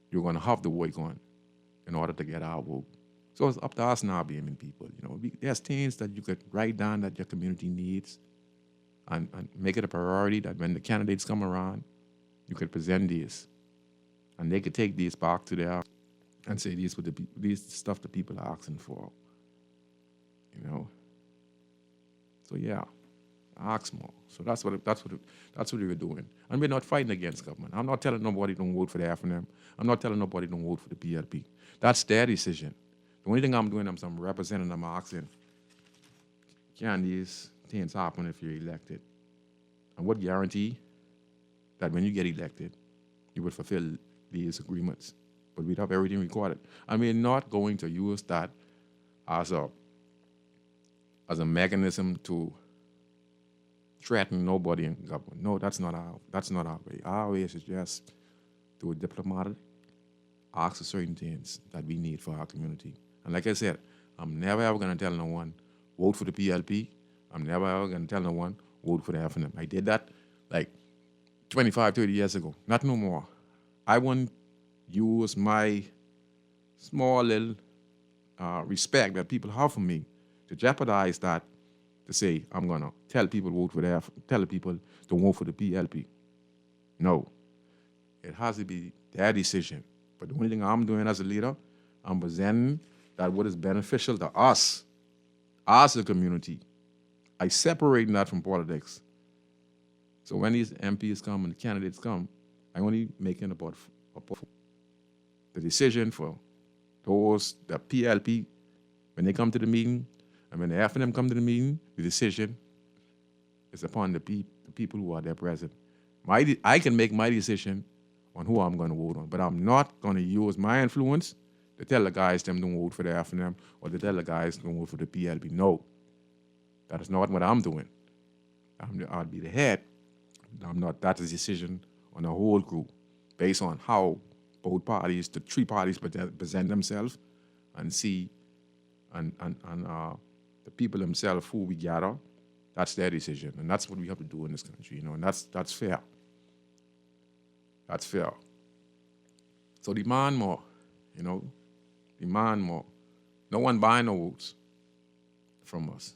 you're going to have to work on in order to get our vote. So it's up to us now, BMN people. There's things that you could write down that your community needs and make it a priority that when the candidates come around, you could present these, and they could take these back to their and say these stuff the people are asking for. So yeah, ask more. So that's what we were doing, and we're not fighting against government. I'm not telling nobody don't vote for the FNM. I'm not telling nobody don't vote for the PLP. That's their decision. The only thing I'm doing, I'm representing them, asking, can these things happen if you're elected? And what guarantee that when you get elected, you will fulfill these agreements? But we'd have everything recorded. And we're not going to use that as a mechanism to threaten nobody in government. No, that's not our way. Our way is just to diplomatic, ask for certain things that we need for our community. And like I said, I'm never ever going to tell no one, vote for the PLP. I'm never ever going to tell no one, vote for the FNM. I did that like 25, 30 years ago. Not no more. I wouldn't use my small little respect that people have for me to jeopardize that, to say I'm going to tell people tell people to vote for the PLP. No. It has to be their decision. But the only thing I'm doing as a leader, I'm presenting that what is beneficial to us, as a community. I separate that from politics. So when these MPs come and candidates come, I only making about the decision for those, the PLP, when they come to the meeting, and when the F&M come to the meeting, the decision is upon the people who are there present. I can make my decision on who I'm going to vote on, but I'm not going to use my influence to tell the guys them don't vote for the F&M or to tell the guys don't vote for the PLP. No, that is not what I'm doing. I'll be the head. I'm not. That's a decision on the whole group based on how both parties, the three parties present themselves and see and the people themselves who we gather. That's their decision, and that's what we have to do in this country, and that's fair. That's fair. So demand more, demand more. No one buying no votes from us.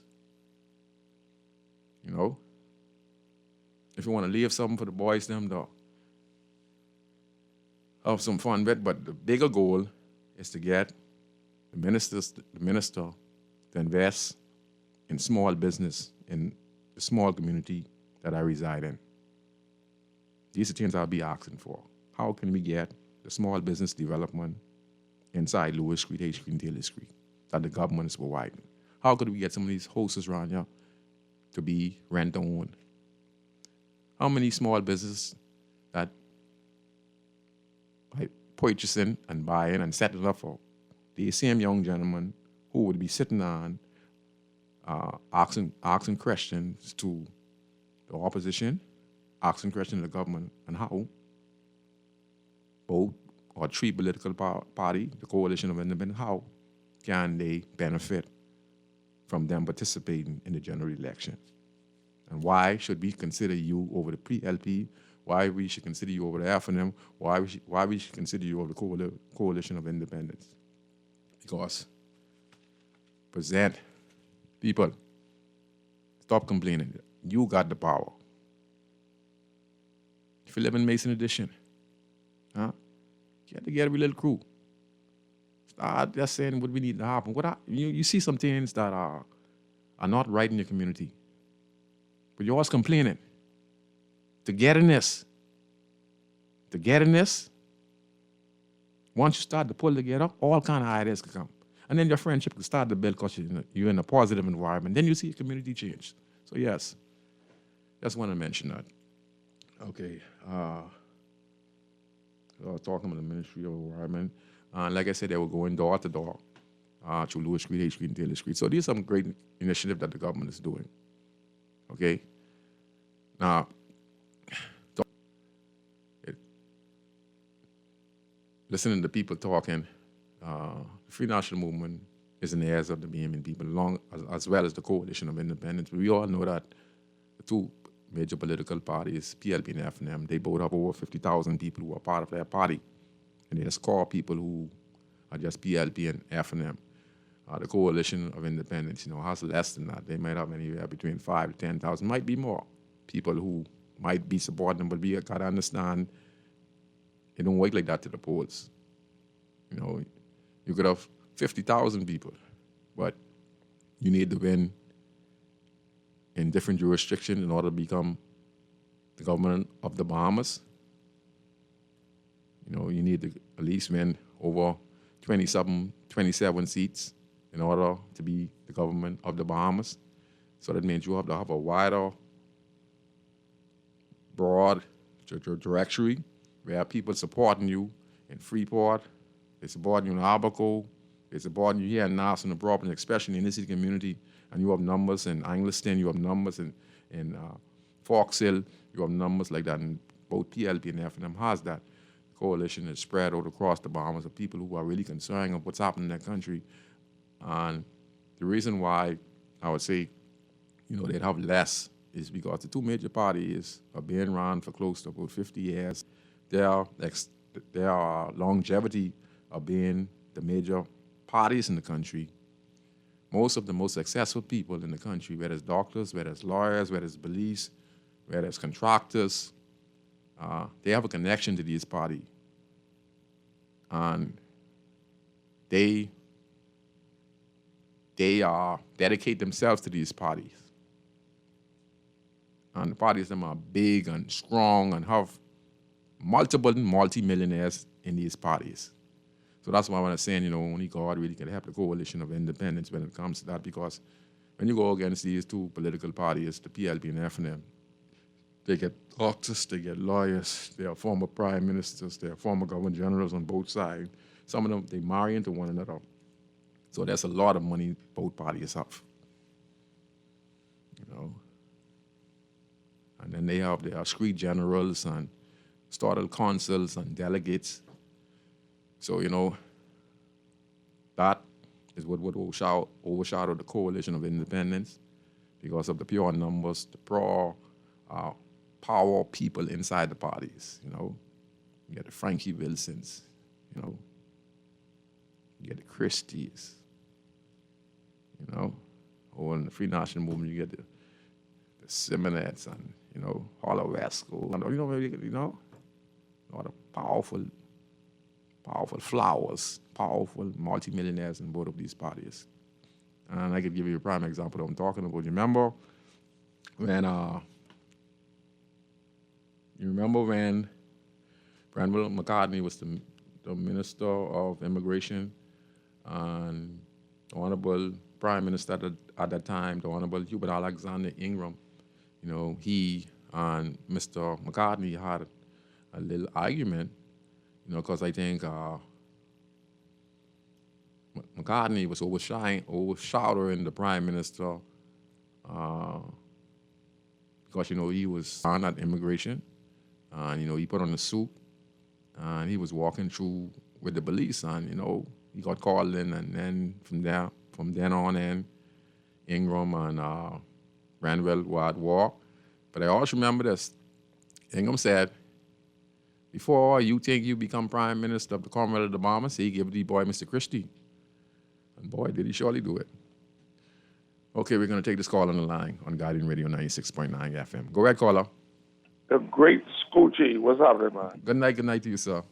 If you want to leave something for the boys, them to have some fun with, but the bigger goal is to get the minister to invest in small business in the small community that I reside in. These are things I'll be asking for. How can we get the small business development inside Lewis Street, H Street, and Taylor Street that the government is providing? How could we get some of these houses around here to be rent-owned? How many small businesses that by purchasing and buying and setting up for the same young gentleman who would be sitting on asking questions to the opposition, asking questions to the government, and how both or three political party, the coalition of independents, how can they benefit from them participating in the general election? And why should we consider you over the PLP? Why we should consider you over the F&M? Why we should consider you over the coalition of independents? Because present people, stop complaining. You got the power. If you live in Mason Edition, get together with a little crew. Start just saying what we need to happen. You see some things that are not right in your community. But you're always complaining. Togetherness. Once you start to pull together, all kind of ideas can come. And then your friendship can start to build because you're in a positive environment. Then you see your community change. So yes, just want to mention that. Okay. Talking about the Ministry of Environment. Like I said, they were going door to door through Lewis Street, H Street, and Taylor Street. So these are some great initiatives that the government is doing. Okay? Now, listening to people talking, the Free National Movement is in the ears of the BMN people, as well as the Coalition of Independents. We all know that the two major political parties, PLP and F&M, they both have over 50,000 people who are part of their party. And they just call people who are just PLP and F&M. The Coalition of Independents, has less than that. They might have anywhere between 5,000 to 10,000, might be more people who might be supporting them, but we got to understand it don't work like that to the polls. You could have 50,000 people, but you need to win in different jurisdictions in order to become the government of the Bahamas. You need to at least win over 27 seats in order to be the government of the Bahamas. So that means you have to have a wider, broad directory where people supporting you in Freeport, they support you in Abaco, they support you here in Nassau and the Providence, especially in this community. And you have numbers in Angliston, you have numbers in Fox Hill, you have numbers like that. And both PLP and F&M has that. The coalition is spread out across the Bahamas of people who are really concerned of what's happening in their country. And the reason why I would say, they'd have less is because the two major parties are being run for close to about 50 years. Their longevity of being the major parties in the country. Most of the most successful people in the country, whether it's doctors, whether it's lawyers, whether it's police, whether it's contractors, they have a connection to these parties. and they dedicate themselves to these parties. And the parties them are big and strong and have multiple multi-millionaires in these parties. So that's why when I'm saying, only God really can help the coalition of independence when it comes to that, because when you go against these two political parties, the PLP and FNM, they get doctors, they get lawyers, they are former prime ministers, they are former government generals on both sides. Some of them, they marry into one another. So there's a lot of money both parties have, And then they have their street generals and started consuls and delegates. So, that is what would overshadow the coalition of independence because of the pure numbers, the pure power of people inside the parties, You get the Frankie Wilsons, You get the Christies, Or in the Free National Movement, you get the Simonettes and, Harlow Wesco, and, all the powerful flowers, powerful multimillionaires in both of these parties. And I could give you a prime example of what I'm talking about. You remember when Granville McCartney was the Minister of Immigration, and the Honorable Prime Minister at that time, the Honorable Hubert Alexander Ingram, he and Mr. McCartney had a little argument, because I think McCartney was overshadowing the Prime Minister because, he was on that immigration, and, he put on a suit, and he was walking through with the police, and, he got called in, and then from then on in, Ingram and Granville were at war. But I always remember this. Ingram said, before you think you become Prime Minister of the Commonwealth of the Bahamas, he gave the boy Mr. Christie. And boy, did he surely do it. Okay, we're going to take this call on the line on Guardian Radio 96.9 FM. Go ahead, caller. The great Scrooge. What's up, man? Good night to you, sir.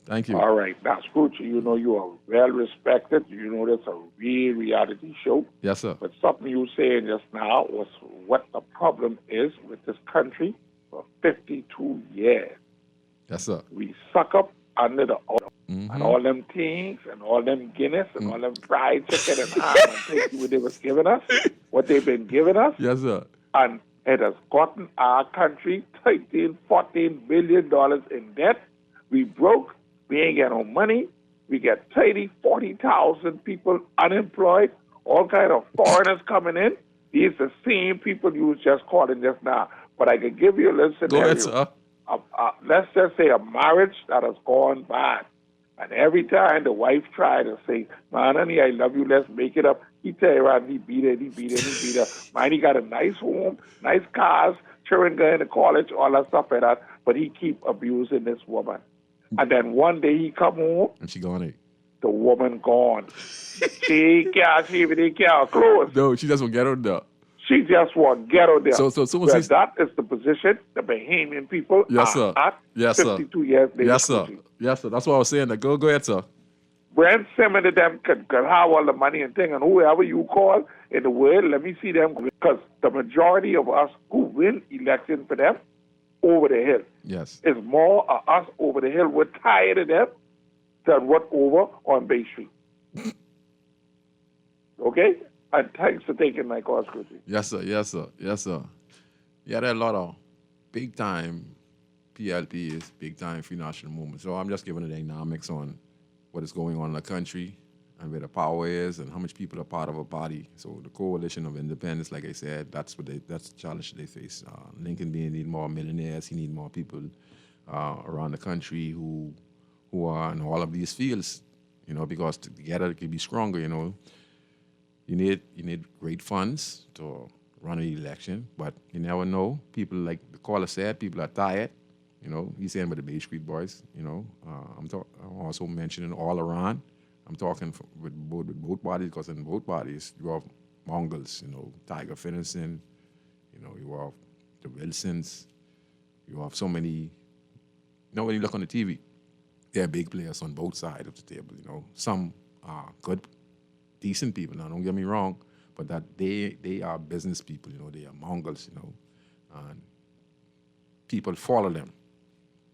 Thank you. All right. Now, Scrooge, you are well respected. That's a real reality show. Yes, sir. But something you were saying just now was what the problem is with this country for 52 years. Yes, sir. We suck up under the oil, and all them things, and all them Guinness, and all them fried chicken and ham and things what they was giving us, what they've been giving us. Yes, sir. And it has gotten our country $13-14 billion in debt. We broke. We ain't got no money. We got 40,000 people unemployed, all kind of foreigners coming in. These are the same people you was just calling just now. But I could give you a little scenario. Go ahead, sir. Let's just say a marriage that has gone bad. And every time the wife tried to say, man, honey, I love you, let's make it up, he tell her around, he beat her. Man, he got a nice home, nice cars, children going to college, all that stuff like that, but he keep abusing this woman. And then one day he come home. And she gone. The woman gone. She can't close. No, she just won't get on there. She just want to get out there. So that is the position the Bahamian people are at 52 years later. Yes, sir. Yes, sir. That's what I was saying. Go ahead, sir. When some of them can have all the money and thing, and whoever you call in the world, let me see them. Because the majority of us who win elections for them, over the hill. Yes. It's more of us over the hill. We're tired of them than what over on Bay Street. Okay? And thanks for taking my call, Scrooge. Yes, sir. Yeah, there are a lot of big-time PLPs, big-time Free National Movement. So I'm just giving the dynamics on what is going on in the country and where the power is and how much people are part of a party. So the coalition of independence, like I said, that's the challenge they face. Lincoln being need more millionaires. He need more people around the country who are in all of these fields, because together it can be stronger, You need great funds to run an election, but you never know. People, like the caller said, people are tired. He's saying about the Bay Street Boys. I'm also mentioning all around. I'm talking with both parties, because in both parties you have Mongols. Tiger Finneson. You have the Wilsons. You have so many. When you look on the TV, There are big players on both sides of the table. You know, some are good, decent people. Now, don't get me wrong, but that they are business people. You know, they are Mongols. You know, and people follow them.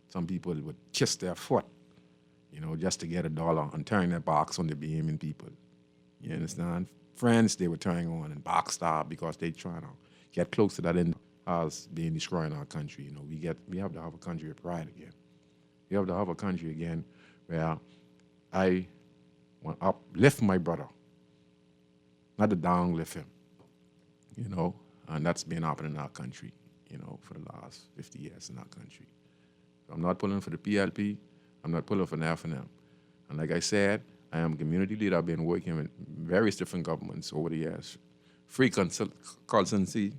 Some people would kiss their foot, you know, just to get $1 and turn their backs on the Bahamian people. You understand? Friends they were turning on and backstab because they trying to get close to that end as being destroying our country. You know, we have to have a country of pride again. We have to have a country again where I want to uplift my brother, not to downlift him. You know, and that's been happening in our country, you know, for the last 50 years in our country. I'm not pulling for the PLP. I'm not pulling for the FNM. And like I said, I am a community leader. I've been working with various different governments over the years. Free consultancy,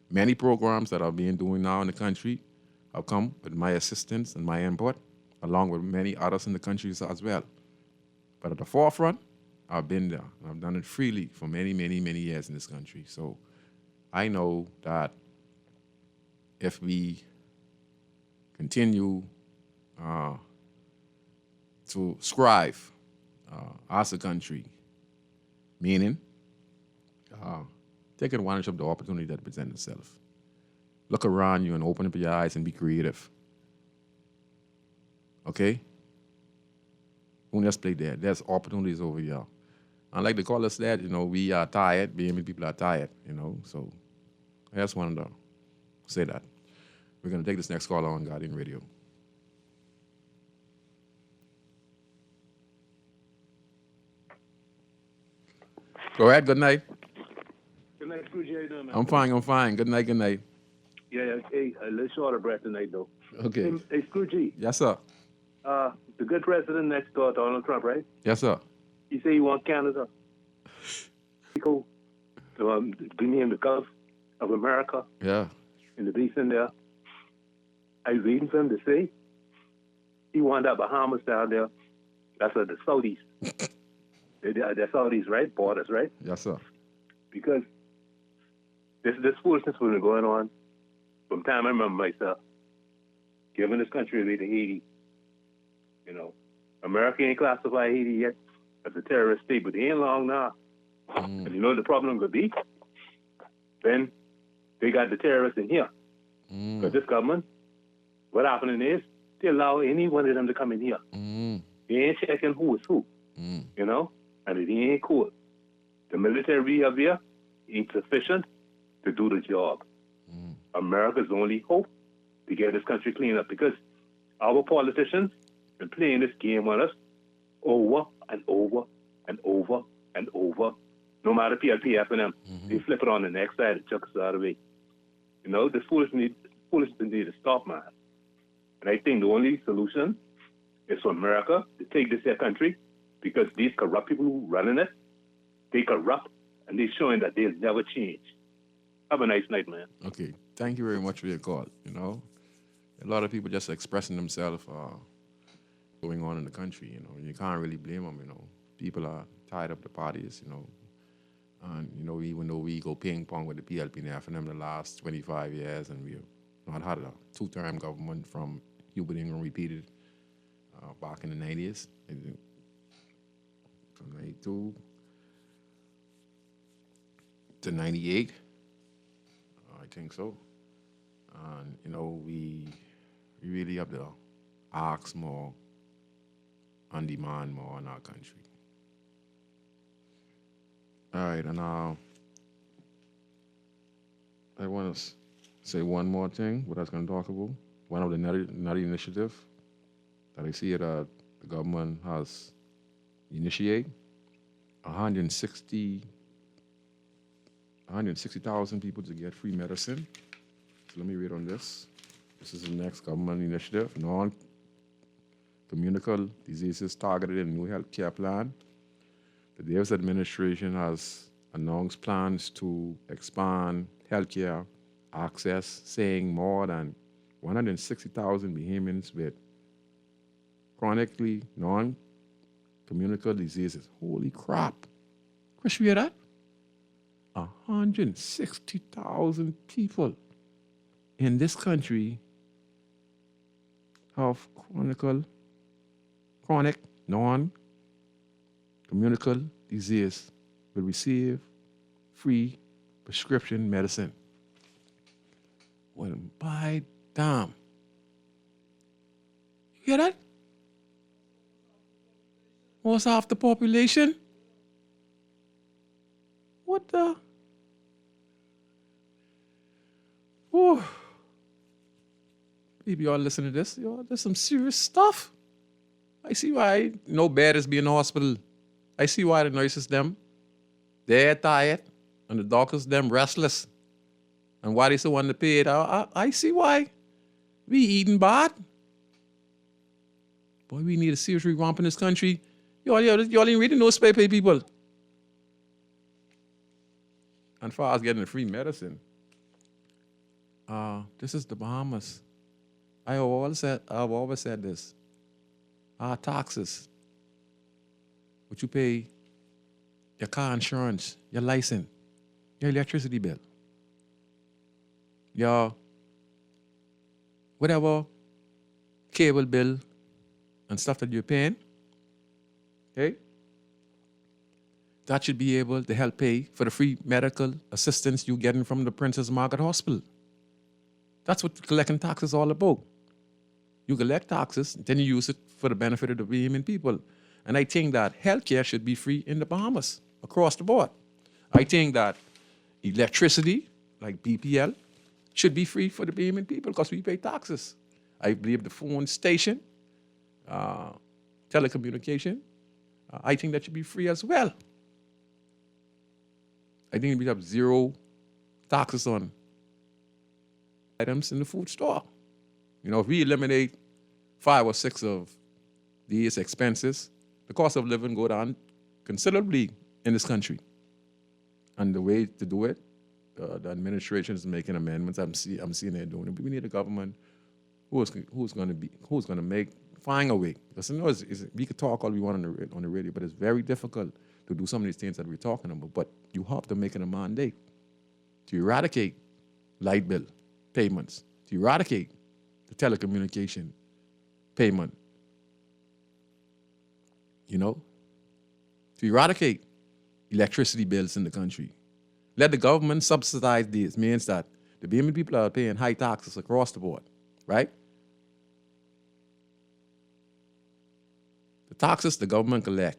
many programs that I've been doing now in the country have come with my assistance and my input, along with many others in the country as well. But at the forefront, I've been there. And I've done it freely for many, many, many years in this country. So I know that if we continue to strive as a country, meaning take advantage of the opportunity that presents itself. Look around you and open up your eyes and be creative. Okay? Don't just play there. There's opportunities over here. And like the caller said, you know, we are tired. Being people are tired, you know. So I just wanted to say that. We're going to take this next call on Guardian Radio. Go ahead. Good night. Good night, Scrooge. How you doing, man? I'm fine. Good night. Yeah, hey, let's short of breath tonight, though. Okay. Hey, Scrooge. Yes, sir. The good president next door, Donald Trump, right? Yes, sir. He say he want Canada. Go to be in the Gulf of America. Yeah. In the basin there. I was waiting for him to say he want that Bahamas down there. That's the Saudis. They're Saudis, right? Borders, right? Yes, sir. Because this foolishness has been going on from time I remember myself. Giving this country away to Haiti. You know, America ain't classified Haiti yet as a terrorist state, but they ain't long now. And you know what the problem could be? Then they got the terrorists in here. Because this government, what happening is they allow any one of them to come in here. They ain't checking who is who. You know? And it ain't cool. The military we have here ain't sufficient to do the job. America's only hope to get this country cleaned up because our politicians been playing this game on us over and over and over and over. No matter PLP, FNM, they flip it on the next side and chuck us out of the way. You know, this foolishness need to stop, man. And I think the only solution is for America to take this here country because these corrupt people who running it, they corrupt and they're showing that they'll never change. Have a nice night, man. Okay. Thank you very much for your call. You know, a lot of people just expressing themselves going on in the country, you know. You can't really blame them, you know. People are tired of the parties, you know. And, you know, even though we go ping-pong with the PLP and FNM the last 25 years, and we've not had a two-term government from Hubert Ingram repeated back in the 90s, from 92 to 98, I think so. And, you know, we really have to ask more and demand more in our country. All right, and I want to say one more thing, what I was going to talk about. One of the nutty initiative that I see that the government has initiated, 160,000 people to get free medicine. So let me read on this. This is the next government initiative, non-communicable diseases targeted in new health care plan. The Davis administration has announced plans to expand healthcare access, saying more than 160,000 Bahamians with chronically non-communicable diseases. Holy crap. Chris, you hear that? 160,000 people in this country of chronic non-communicable disease will receive free prescription medicine. Well, by damn. You hear that? What's half the population? What the? Whew. Maybe y'all listen to this. Y'all, there's some serious stuff. I see why no bed is being in the hospital. I see why the nurses them, they're tired, and the doctors them restless. And why they so underpaid. I see why. We eating bad. Boy, we need a serious revamp in this country. Y'all ain't really no spare pay people. And far as getting the free medicine, this is the Bahamas. I've always said this. Our taxes, what you pay, your car insurance, your license, your electricity bill, your whatever cable bill and stuff that you're paying, okay? That should be able to help pay for the free medical assistance you're getting from the Princess Margaret Hospital. That's what collecting taxes is all about. You collect taxes, then you use it for the benefit of the Bahamian people. And I think that healthcare should be free in the Bahamas, across the board. I think that electricity, like BPL, should be free for the Bahamian people because we pay taxes. I believe the phone station, telecommunication, I think that should be free as well. I think we have zero taxes on items in the food store. You know, if we eliminate 5 or 6 of these expenses, the cost of living go down considerably in this country. And the way to do it, the administration is making amendments. I'm seeing they're doing it. But we need a government who's going to find a way. Because you know, we could talk all we want on the radio, but it's very difficult to do some of these things that we're talking about. But you have to make it a mandate to eradicate light bill payments, to eradicate the telecommunication payment, you know, to eradicate electricity bills in the country. Let the government subsidize these. Means that the Bahamian people are paying high taxes across the board, right? The taxes the government collect,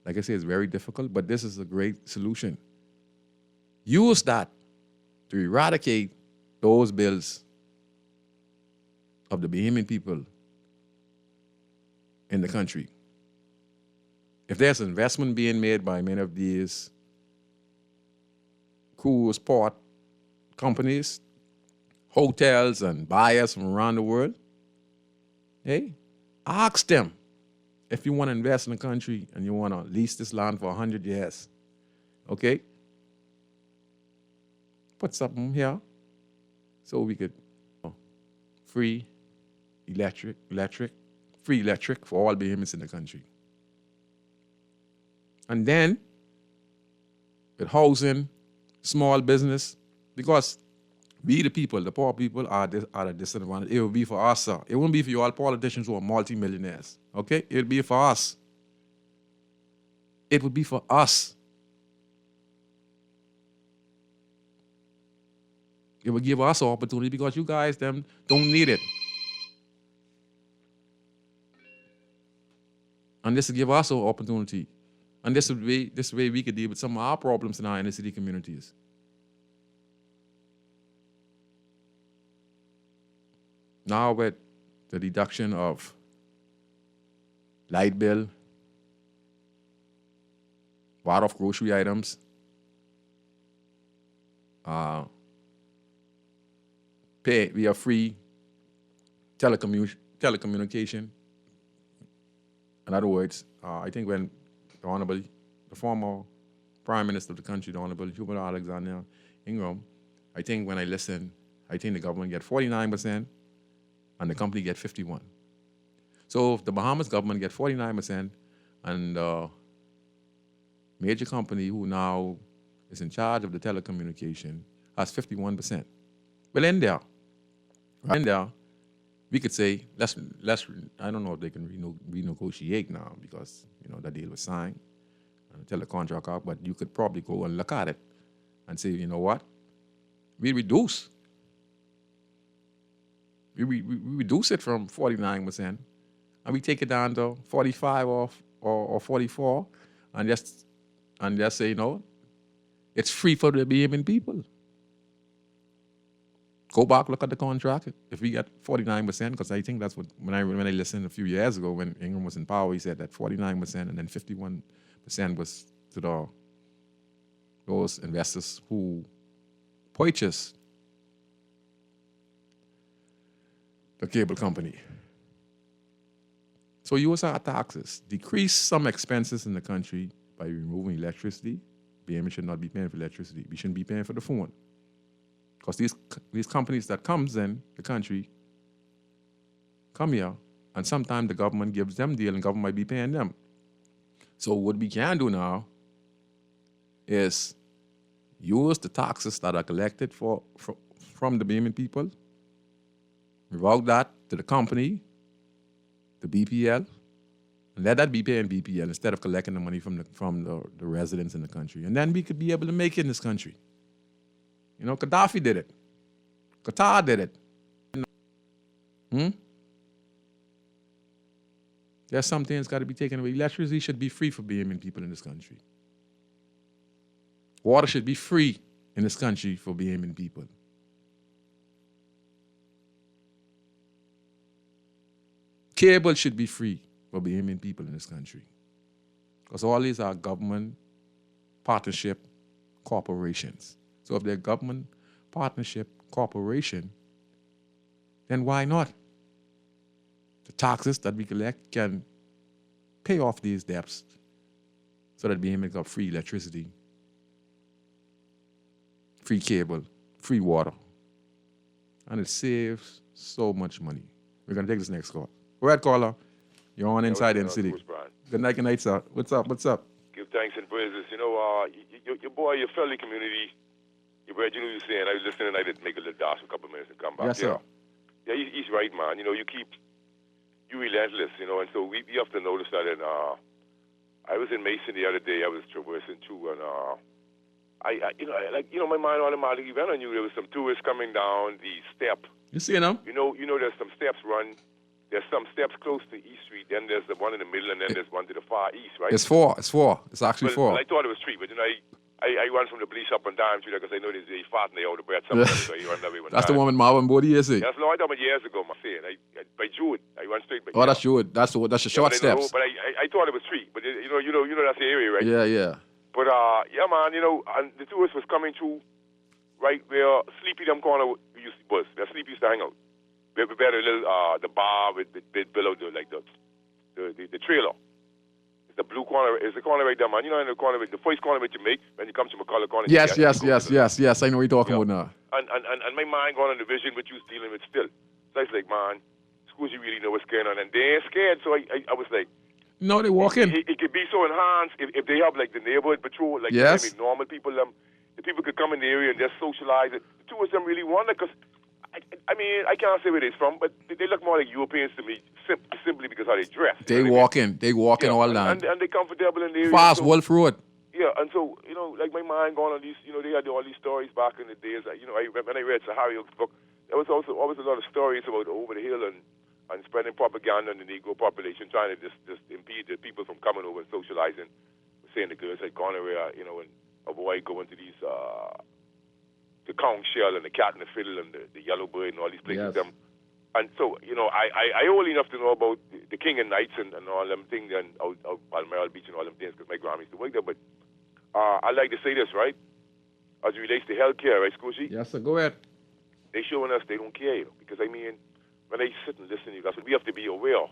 like I say, it's very difficult, but this is a great solution. Use that to eradicate those bills of the Bahamian people in the country. If there's investment being made by many of these cruise port companies, hotels, and buyers from around the world, hey, ask them if you want to invest in the country and you want to lease this land for 100 years, okay? Put something here so we could free electric for all Bahamians in the country. And then with housing, small business, because we the people, the poor people are the disadvantaged. It will be for us, sir. It won't be for you all politicians who are multimillionaires, okay? It will be for us. It would be for us. It will give us an opportunity because you guys them don't need it. And this will give us an opportunity. And this way we could deal with some of our problems in our inner city communities. Now with the deduction of light bill, water of grocery items, we have free telecommunication. In other words, I think when the former Prime Minister of the country, the Honorable Hubert Alexander Ingram, I think when I listened, I think the government get 49% and the company get 51%. So if the Bahamas government get 49% and the major company who now is in charge of the telecommunication has 51%. Well, in there, we could say, let's. I don't know if they can renegotiate now because that deal was signed until the contract out. But you could probably go and look at it and say, you know what, we reduce. We reduce it from 49%, and we take it down to 45 or 44, and just say, it's free for the Bahamian people. Go back, look at the contract. If we get 49%, because I think that's what when I listened a few years ago when Ingram was in power, he said that 49% and then 51% was to those investors who purchased the cable company. So use our taxes, decrease some expenses in the country by removing electricity. BM should not be paying for electricity. We shouldn't be paying for the phone. Because these companies that comes in the country come here, and sometimes the government gives them deal and government might be paying them. So what we can do now is use the taxes that are collected from the Bahamian people, revoke that to the company, the BPL, and let that be paying BPL instead of collecting the money from the residents in the country. And then we could be able to make it in this country. Gaddafi did it. Qatar did it. There's some things got to be taken away. Electricity should be free for Bahamian people in this country. Water should be free in this country for Bahamian people. Cable should be free for Bahamian people in this country. Because all these are government partnership corporations. So if they're government partnership corporation, then why not? The taxes that we collect can pay off these debts so that Bahamians got free electricity, free cable, free water. And it saves so much money. We're going to take this next call. Go ahead, caller. You're on Inside in the City. Good night, sir. What's up? Give thanks and praises. Your boy, your fellow community, your brother, you're saying, I was listening, I did make a little dash for a couple of minutes and come back. Yes, sir. Yeah, he's right, man. You relentless, and so we have to notice that. And I was in Mason the other day, I was traversing through, and my mind automatically went on you. There was some tourists coming down the step. You see them? There's some steps run. There's some steps close to East Street. Then there's the one in the middle, and then there's one to the far east, right? It's four. It's actually four. Well, I thought it was three, but I run from the police up and down through there because I know they fart and they out of breath sometimes, so you run everyone. That's the one with Marvin Bodie, is it? That's long time years ago, my saying. By June, I run straight. Oh, that's June. That's the short steps. But I thought it was three, but you know that's the area, right? Yeah. But yeah, man, and the tourists was coming through right where Sleepy them corner we used to bus. Where Sleepy used to hang out. We had a little the bar with the below the trailer. It's the blue corner. It's the corner right there, man. In the corner, the first corner that you make when you come to McCullough Corner. Yes. I know what you're talking about now. And my mind going on the vision what you was dealing with still. So I was like, man, schools you really know what's going on, and they ain't scared. So I was like, no, they walk in. It could be so enhanced if they have like the neighborhood patrol, like yes. Normal people. The people could come in the area and just socialize it. The two of them really wonder because. I mean, I can't say where they're from, but they look more like Europeans to me, simply because how they dress. They walk in all down. And they're comfortable in the area. Fast Wolf Road. Yeah, and so, like my mind going on these, they had all these stories back in the days. When I read Sahari Oak's book, there was also always a lot of stories about over the hill and spreading propaganda on the Negro population, trying to just impede the people from coming over and socializing, saying the girls had gone away, and avoid going to these... the conch shell and the cat and the fiddle and the yellow bird and all these places. Yes. And so, I old enough to know about the King and Knights and all them things and out Balmoral Beach and all them things because my grandma used to work there. But I like to say this, right? As it relates to healthcare, right, Scrooge? Yes, sir. Go ahead. They showing us they don't care, because, I mean, when they sit and listen to you, that's what we have to be aware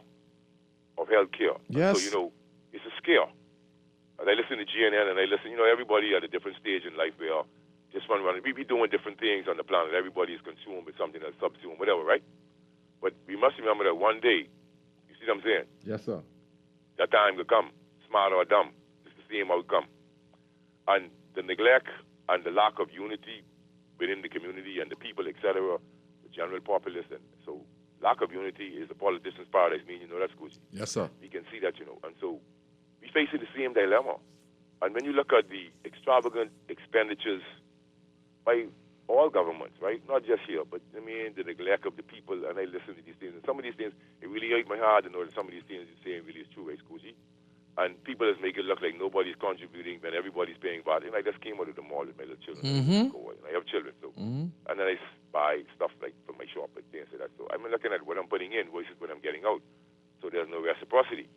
of healthcare. Yes. So, it's a scare. As I listen to GNN and I listen, everybody at a different stage in life where just one running. We be doing different things on the planet. Everybody is consumed with something that's subsumed, whatever, right? But we must remember that one day, you see what I'm saying? Yes, sir. That time will come, smart or dumb. It's the same outcome. And the neglect and the lack of unity within the community and the people, etc., the general populace. And so lack of unity is a politician's paradise. You know that, Scooty. Yes, sir. We can see that, and so we facing the same dilemma. And when you look at the extravagant expenditures by all governments, right? Not just here, but the neglect of the people, and I listen to these things. And some of these things, it really hurt my heart to know that some of these things you're saying really is true, right, Scooty? And people just make it look like nobody's contributing when everybody's paying back. I just came out of the mall with my little children. And I have children, so. And then I buy stuff like for my shop and things like that. So I'm looking at what I'm putting in versus what I'm getting out. So there's no reciprocity.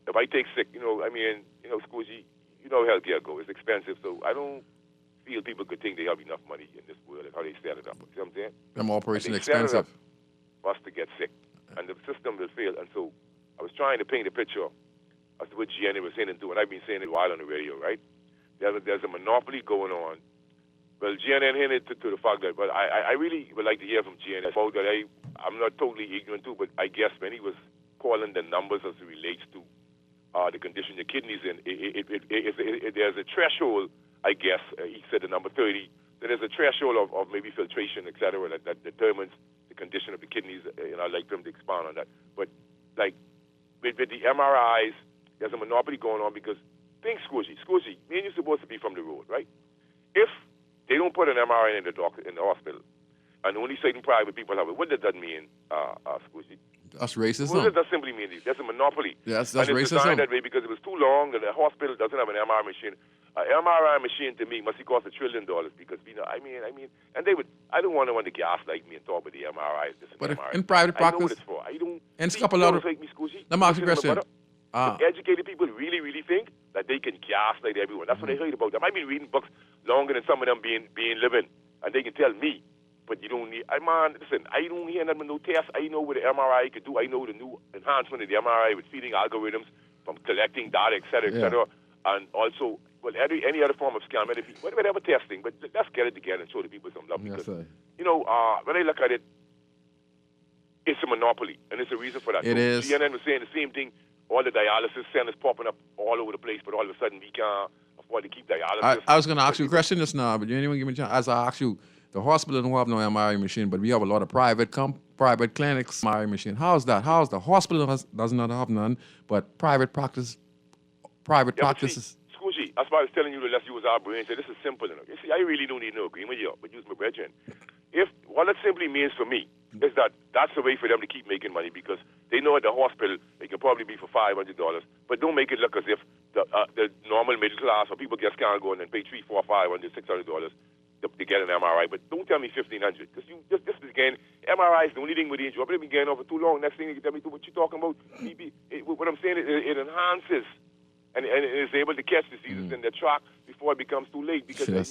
If I take sick, Scooty, how healthcare goes. It's expensive, so I don't feel people could think they have enough money in this world, like how they set it up. You know what I'm saying? Them operations set it expensive. up for us to get sick, and the system will fail. And so I was trying to paint a picture as to what GNN was saying and do, and I've been saying it a while on the radio, right? There's a monopoly going on. Well, GNN hinted to the fact that, but I really would like to hear from GNN about that. I'm not totally ignorant too, but I guess when he was calling the numbers as it relates to the condition your kidneys in, there's a threshold, I guess. He said the number 30. That there's a threshold of maybe filtration, et cetera, that determines the condition of the kidneys. I'd like them to expand on that. But like with the MRIs, there's a monopoly going on because think, Scrooge, me and you're supposed to be from the road, right? If they don't put an MRI in the hospital, and only certain private people have it, what does that mean, Scrooge? That's racism. What does that simply mean? There's a monopoly. Yes, and that's it's racism. designed that way because it was too long, and the hospital doesn't have an MRI machine. An MRI machine to me must cost $1 trillion because and they would. I don't want to gaslight me and talk about the MRIs. But in private practice, I know what it's for. I don't. And a couple other. Like me, Scoozy. Let me ask you a question. Educated people really, really think that they can gaslight everyone. That's what I heard about them. I've been reading books longer than some of them being living, and they can tell me. But you don't need. Listen. I don't hear nothing. No tests. I know what the MRI could do. I know the new enhancement of the MRI with feeding algorithms from collecting data, et cetera, and also. Well, any other form of scan, whatever testing, but let's get it together and show the people some love. Because, when I look at it, it's a monopoly, and there's a reason for that. It is. CNN was saying the same thing. All the dialysis centers popping up all over the place, but all of a sudden we can't afford to keep dialysis. I was going to ask you a question just now, but you didn't even give me a chance. As I asked you, the hospital don't have no MRI machine, but we have a lot of private clinics MRI machine. How's that? How's the hospital does not have none, but private practices. That's why I was telling you to let's use our brain. Say this is simple enough. You see, I really don't need no agreement here, but use my brethren. If what it simply means for me is that that's a way for them to keep making money because they know at the hospital it can probably be for $500, but don't make it look as if the normal middle class or people just can't go in and pay $300, $400, $500, $600 to get an MRI. But don't tell me $1,500 because this is again MRI is the only thing with the injury. I've been getting over too long. Next thing you can tell me what you're talking about. What I'm saying is it enhances. And is able to catch diseases in their track before it becomes too late. Because what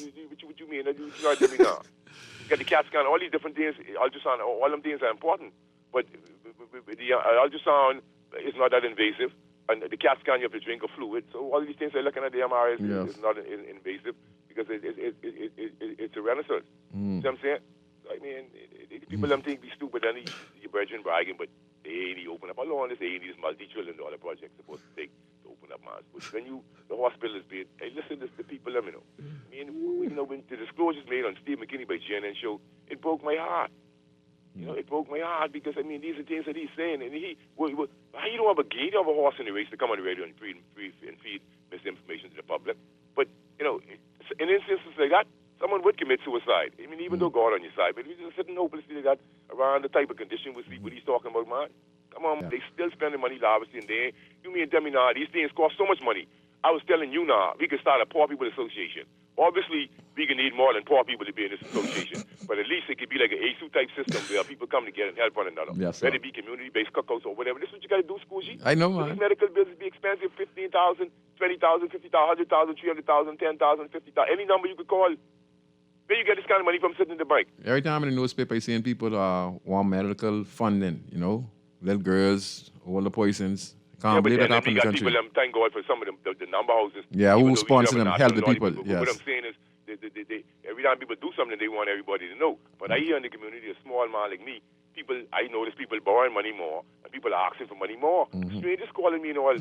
you mean? You know what I mean now? You get the CAT scan, all these different things, ultrasound, all them things are important. But the ultrasound is not that invasive. And the CAT scan, you have to drink a fluid. So all these things they're looking at the MRI is not invasive because it's a renaissance. You know what I'm saying? People think be stupid and your brethren bragging, but they open up alone. This multi-trillion-dollar project supposed to take to open up mass. But when the hospital is being, listen to the people, let me know. When the disclosures made on Steve McKinney by GNN show, it broke my heart. It broke my heart because these are things that he's saying, and he don't have a gate of a horse in the race to come on the radio and feed misinformation to the public. But in instances like that, someone would commit suicide. Even though God on your side, but if you just sitting hopelessly like that around the type of condition with what he's talking about, man. Come on, they still spending money lavishly in there. You mean tell me now, these things cost so much money. I was telling you now, we could start a poor people association. Obviously, we can need more than poor people to be in this association, but at least it could be like an ASU type system where people come together and help one another. Yes, whether it be community-based cookouts or whatever. This is what you got to do, Scoozy. I know, man. Man. These medical bills be expensive, $15,000, $20,000, $50,000, $100,000, $300,000, $10,000, $50,000, any number you could call. Where you get this kind of money from sitting in the bank? Every time in the newspaper, I see people want medical funding, little girls, all the poisons. Can't believe that happened in the country. People, thank God for some of them, the number houses. Yeah, who sponsor them, help the people. Yes. What I'm saying is, they, every time people do something, they want everybody to know. But I hear in the community, a small man like me, I notice people borrowing money more, and people are asking for money more. They just calling me and all.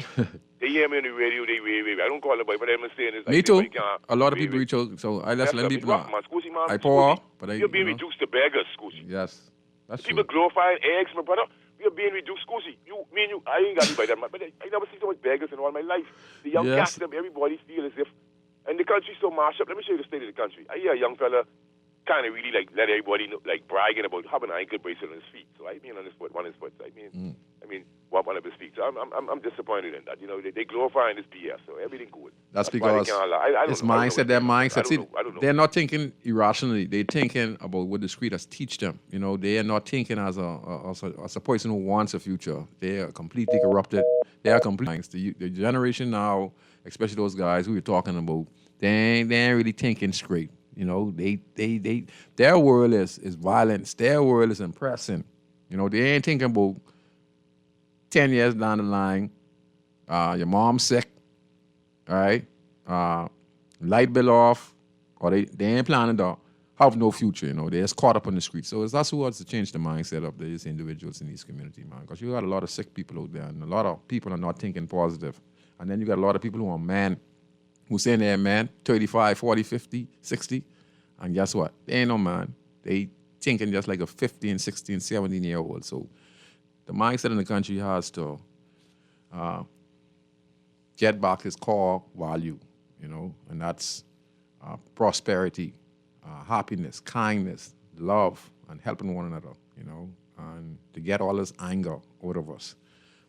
They hear me on the radio, they wave. I don't call them, but what I'm saying is... Me too. A lot of people reach out, so I just let people know. I pour, but you're being reduced to beggars, Scoozy. Yes. That's People true. glorifying eggs, my brother. We are being reduced. Scusi, me and you, I ain't got to by that, but I never seen so much beggars in all my life. The young Yes. cats, them, everybody feel as if, and the country's so mashed up. Let me show you the state of the country. I hear a young fella kind of really like let everybody know, like bragging about having an ankle bracelet on his feet. So I mean on his foot, one of his foot. I mean, one of his feet. So I'm disappointed in that. You know, they glorifying this BS. So everything good. That's why they because can't lie. I don't it's know. I don't know mindset, their what's going on. mindset. I don't know. They're not thinking irrationally. They're thinking about what the street has teach them. You know, they are not thinking as a person who wants a future. They are completely corrupted. They are completely. The generation now, especially those guys who you're talking about, they ain't really thinking straight. You know, their world is violence. Their world is impressing. You know, they ain't thinking about 10 years down the line, your mom's sick, all right? Light bill off, or they ain't planning to have no future, you know. They're just caught up on the street. So that's what to change the mindset of these individuals in these communities, man. Because you got a lot of sick people out there, and a lot of people are not thinking positive. And then you got a lot of people who are man, who saying they're man, 35, 40, 50, 60. And guess what? They ain't no man. They thinking just like a 15, 16, 17-year-old. So the mindset in the country has to get back his core value, you know, and that's prosperity, happiness, kindness, love, and helping one another, you know, and to get all this anger out of us.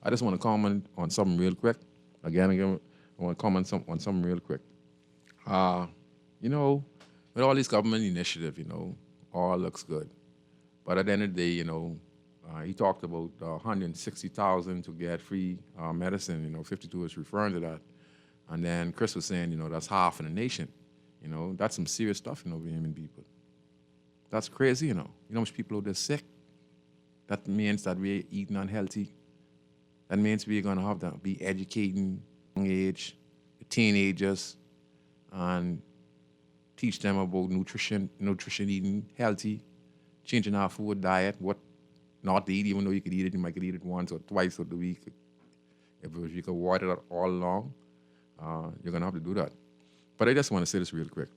I just want to comment on something real quick. Again, I want to comment on something real quick. You know, with all these government initiative, you know, all looks good. But at the end of the day, you know, he talked about 160,000 to get free medicine. You know, 52 is referring to that. And then Chris was saying, you know, that's half in the nation. You know, that's some serious stuff, you know, Bahamian people. That's crazy, you know. You know how much people out there sick? That means that we're eating unhealthy. That means we're going to have to be educating young age, teenagers, and teach them about nutrition eating healthy, changing our food diet, what not to eat, even though you could eat it, you might could eat it once or twice a week. If you could avoid it all along, you're going to have to do that. But I just want to say this real quick.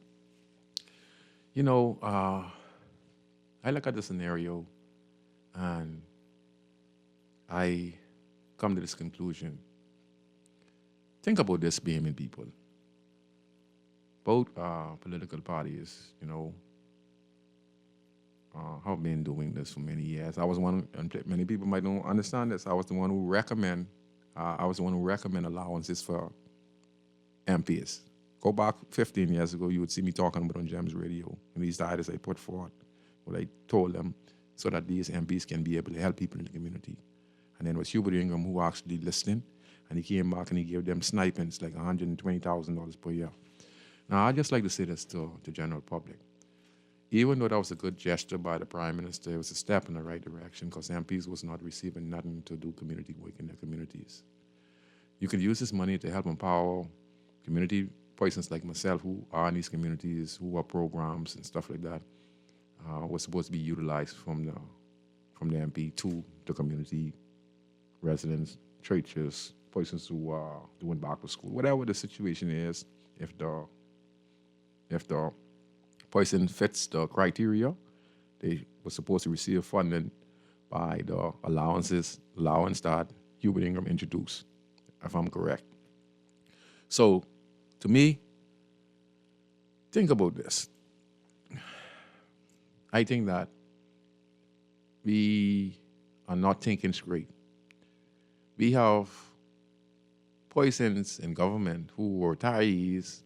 You know, I look at the scenario and I come to this conclusion. Think about this, Bahamian people. Both political parties, you know, have been doing this for many years. I was one, and many people might not understand this. I was the one who recommend allowances for MPs. Go back 15 years ago, you would see me talking about on Gems Radio, and these ideas I put forward, what I told them, so that these MPs can be able to help people in the community. And then it was Hubert Ingham who actually listened, and he came back and he gave them stipends, like $120,000 per year. Now, I'd just like to say this to the general public. Even though that was a good gesture by the Prime Minister, it was a step in the right direction because MPs was not receiving nothing to do community work in their communities. You can use this money to help empower community persons like myself who are in these communities, who are programs and stuff like that, was supposed to be utilized from the MP to the community residents, churches, persons who are doing back to school. Whatever the situation is, if the person fits the criteria, they were supposed to receive funding by the allowance that Hubert Ingham introduced, if I'm correct. So, to me, think about this. I think that we are not thinking straight. We have persons in government who were retirees,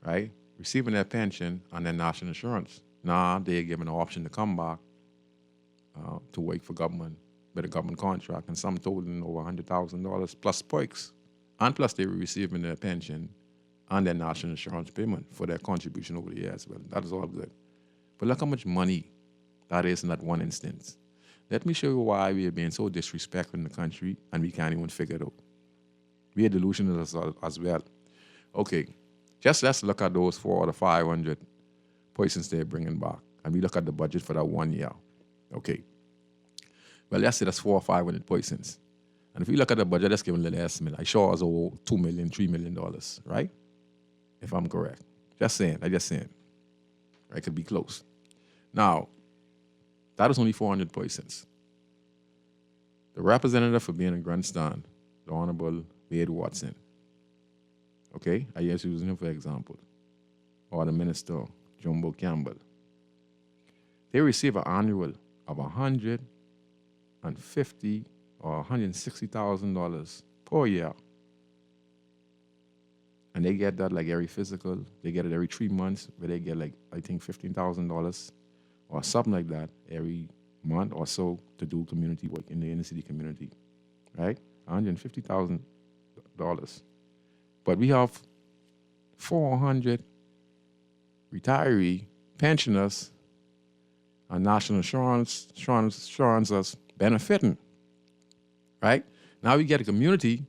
right, receiving their pension and their national insurance. Now they're given an option to come back to work for government with a government contract, and some totaling over $100,000 plus perks. And plus they were receiving their pension and their national insurance payment for their contribution over the years. Well, that is all good. But look how much money that is in that one instance. Let me show you why we are being so disrespectful in the country and we can't even figure it out. We are delusional as well. Okay, just let's look at those 400 or 500 persons they're bringing back. And we look at the budget for that 1 year. Okay. Well, let's say that's 400 or 500 persons. And if we look at the budget, let's give a little estimate. I sure it's over $2 million, $3 million, right? If I'm correct. Just saying. Right? Could be close. Now, That is only 400 persons. The representative for being in Grandstand, the Honorable Wade Watson, okay, I just using him for example, or the Minister, Jumbo Campbell, they receive an annual of $150,000 or $160,000 per year. And they get that like every physical, they get it every 3 months, where they get like, I think $15,000 or something like that every month or so to do community work in the inner city community, right? $150,000. But we have 400 retiree pensioners and national insurance benefiting, right? Now we get a community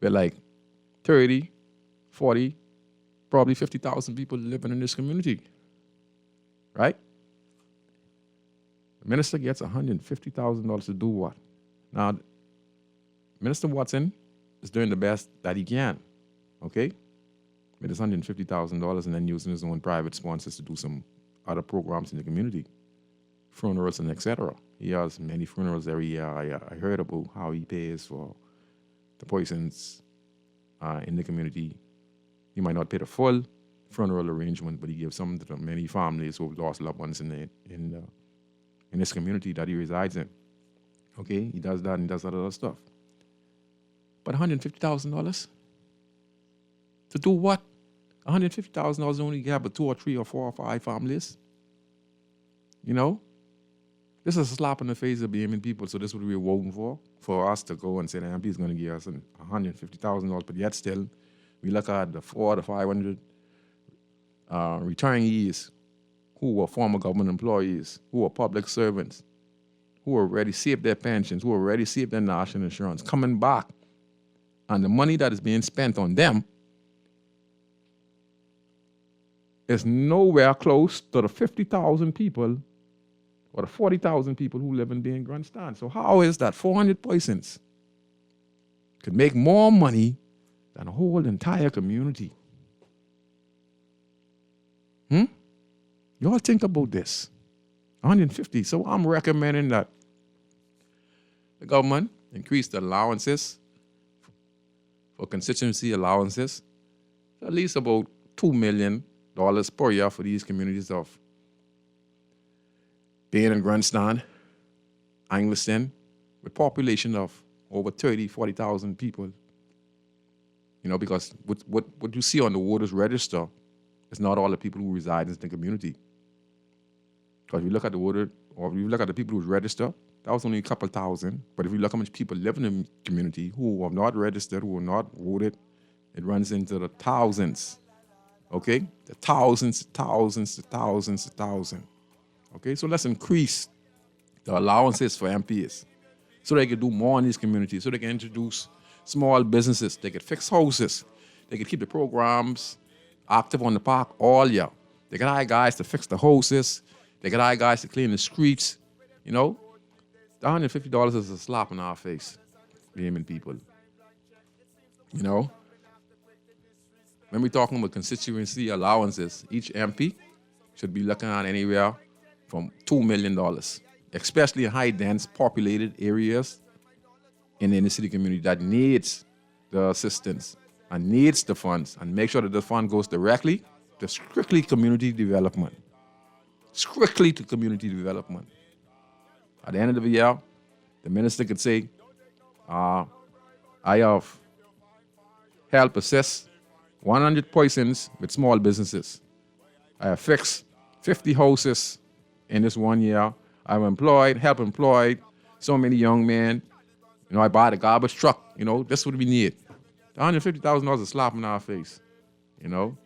with like 30, 40, probably 50,000 people living in this community, right? The minister gets $150,000 to do what? Now, Minister Watson is doing the best that he can, okay? With his $150,000 and then using his own private sponsors to do some other programs in the community, funerals and etc. He has many funerals every year. I heard about how he pays for the persons in the community. He might not pay the full funeral arrangement, but he gives some to the many families who have lost loved ones in this community that he resides in. Okay, he does that and he does that other stuff. But $150,000 to do what? $150,000 only have 2 or 3 or 4 or 5 families. You know, this is a slap in the face of Bahamian people. So this is what we're voting for us to go and say the MP is going to give us $150,000, but yet still we look at the 400 to 500 returnees who were former government employees, who were public servants, who already saved their pensions, who already saved their national insurance, coming back, and the money that is being spent on them is nowhere close to the 50,000 people or the 40,000 people who live in Bay and Grandstand. So how is that 400 persons could make more money than a whole entire community? You all think about this. 150. So I'm recommending that the government increase the allowances for constituency allowances to at least about $2 million per year for these communities of Bay and Grandstand, Angleton, with population of over 30, 40,000 people. You know, because what you see on the voters register is not all the people who reside in the community. Because if you look at the voter, or if you look at the people who register, that was only a couple thousand. But if you look how much people live in the community who have not registered, who are not voted, it runs into the thousands. Okay? The thousands. Okay? So let's increase the allowances for MPs so they can do more in these communities, so they can introduce small businesses, they can fix houses, they can keep the programs active on the park all year. They can hire guys to fix the houses, they can hire guys to clean the streets, you know. The $150 is a slap in our face, Bahamian people. You know? When we're talking about constituency allowances, each MP should be looking at anywhere from $2 million, especially in high dense populated areas in the inner city community that needs the assistance and needs the funds, and make sure that the fund goes directly to strictly community development. Strictly to community development. At the end of the year, the minister could say, I have helped assist 100 persons with small businesses. I have fixed 50 houses in this 1 year. I've helped employed so many young men. You know, I bought a garbage truck. You know, that's what we need. $150,000 is a slap in our face. You know,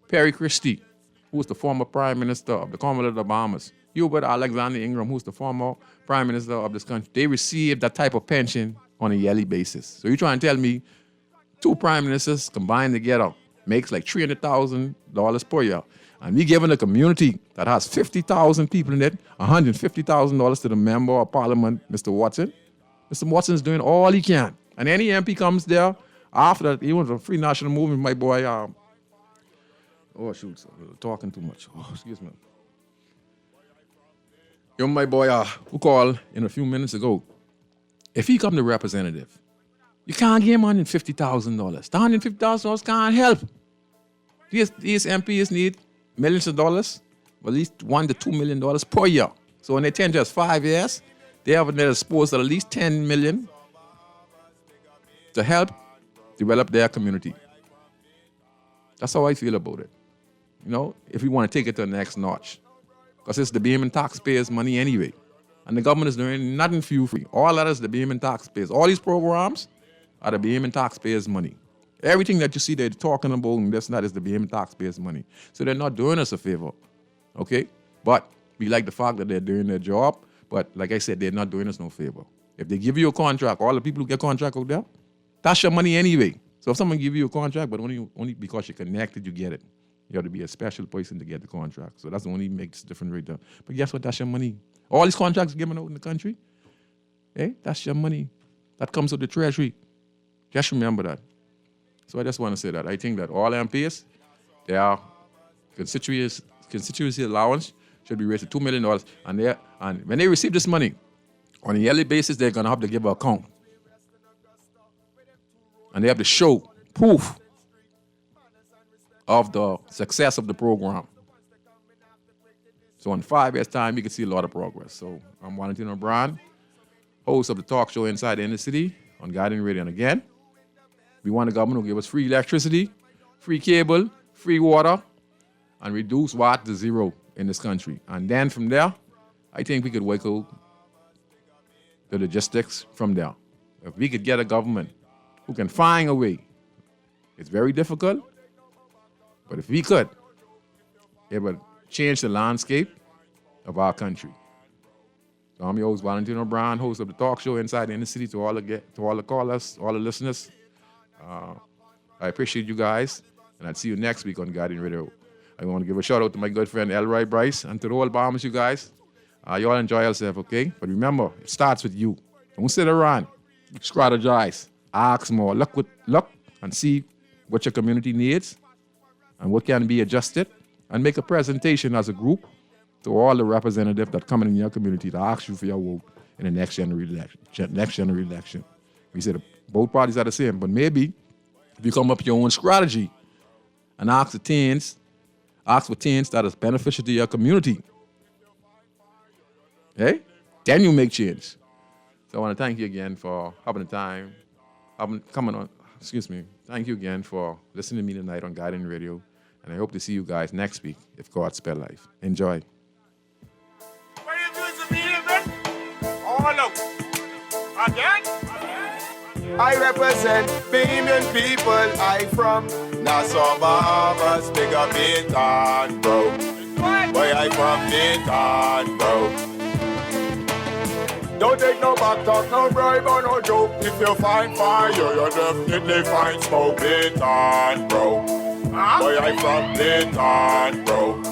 Perry Christie, who was the former prime minister of the Commonwealth of the Bahamas, Hubert Alexander Ingram, who's the former prime minister of this country, they received that type of pension on a yearly basis. So you trying to tell me 2 prime ministers combined together makes like $300,000 per year, and we giving a community that has 50,000 people in it $150,000 to the member of parliament, Mr. Watson. Mr. Watson is doing all he can. And any MP comes there after that, even the Free National Movement, my boy, talking too much. Oh, excuse me. You know, my boy who called in a few minutes ago, if he come to representative, you can't give him $150,000. The $150,000 can't help. These MPs need millions of dollars, at least $1 to $2 million per year. So when they tend just 5 years, they have at their disposal at least $10 million to help develop their community. That's how I feel about it. You know, if we want to take it to the next notch. Because it's the Bahamian taxpayers' money anyway. And the government is doing nothing for you free. All that is the Bahamian taxpayers. All these programs are the Bahamian taxpayers' money. Everything that you see they're talking about and this and that is the Bahamian taxpayers' money. So they're not doing us a favor. Okay? But we like the fact that they're doing their job. But like I said, they're not doing us no favor. If they give you a contract, all the people who get contract out there, that's your money anyway. So if someone give you a contract, but only because you're connected, you get it. You have to be a special person to get the contract. So that's the only makes different right there. But guess what? That's your money. All these contracts given out in the country, that's your money. That comes with the treasury. Just remember that. So I just want to say that. I think that all MPs, their constituency allowance should be raised to $2 million. And when they receive this money, on a yearly basis, they're going to have to give an account. And they have to show proof of the success of the program. So in 5 years' time, you can see a lot of progress. So I'm Valentino Brown, host of the talk show Inside the Inner City on Guardian Radio. And again, we want the government to give us free electricity, free cable, free water, and reduce water to zero in this country. And then from there, I think we could work out the logistics from there. If we could get a government who can find a way, it's very difficult, but if we could, it would change the landscape of our country. So I'm your host, Valentino Brown, host of the talk show Inside the Inner City. To all the callers, all the listeners, I appreciate you guys, and I'll see you next week on Guardian Radio. I want to give a shout out to my good friend Elroy Bryce and to the whole Bahamas, you guys. You all enjoy yourself, okay? But remember, it starts with you. Don't sit around. Strategize. Ask more. Look and see what your community needs and what can be adjusted, and make a presentation as a group to all the representatives that come in your community to ask you for your vote in the next general election. We said both parties are the same, but maybe if you come up with your own strategy and ask for things that is beneficial to your community, then you make change. So I want to thank you again for having the time, Thank you again for listening to me tonight on Guardian Radio. And I hope to see you guys next week, if God spare life. Enjoy. What are you doing to me, man? All out. Again? I represent Bahamian people. I from Nassau, Bahamas, big up Bintan, bro. Boy, I from Bintan, bro. Don't take no back talk, no bribe or no joke. If you find fire, you definitely find smoke. Bintan, bro. Boy, I from Bintan, bro.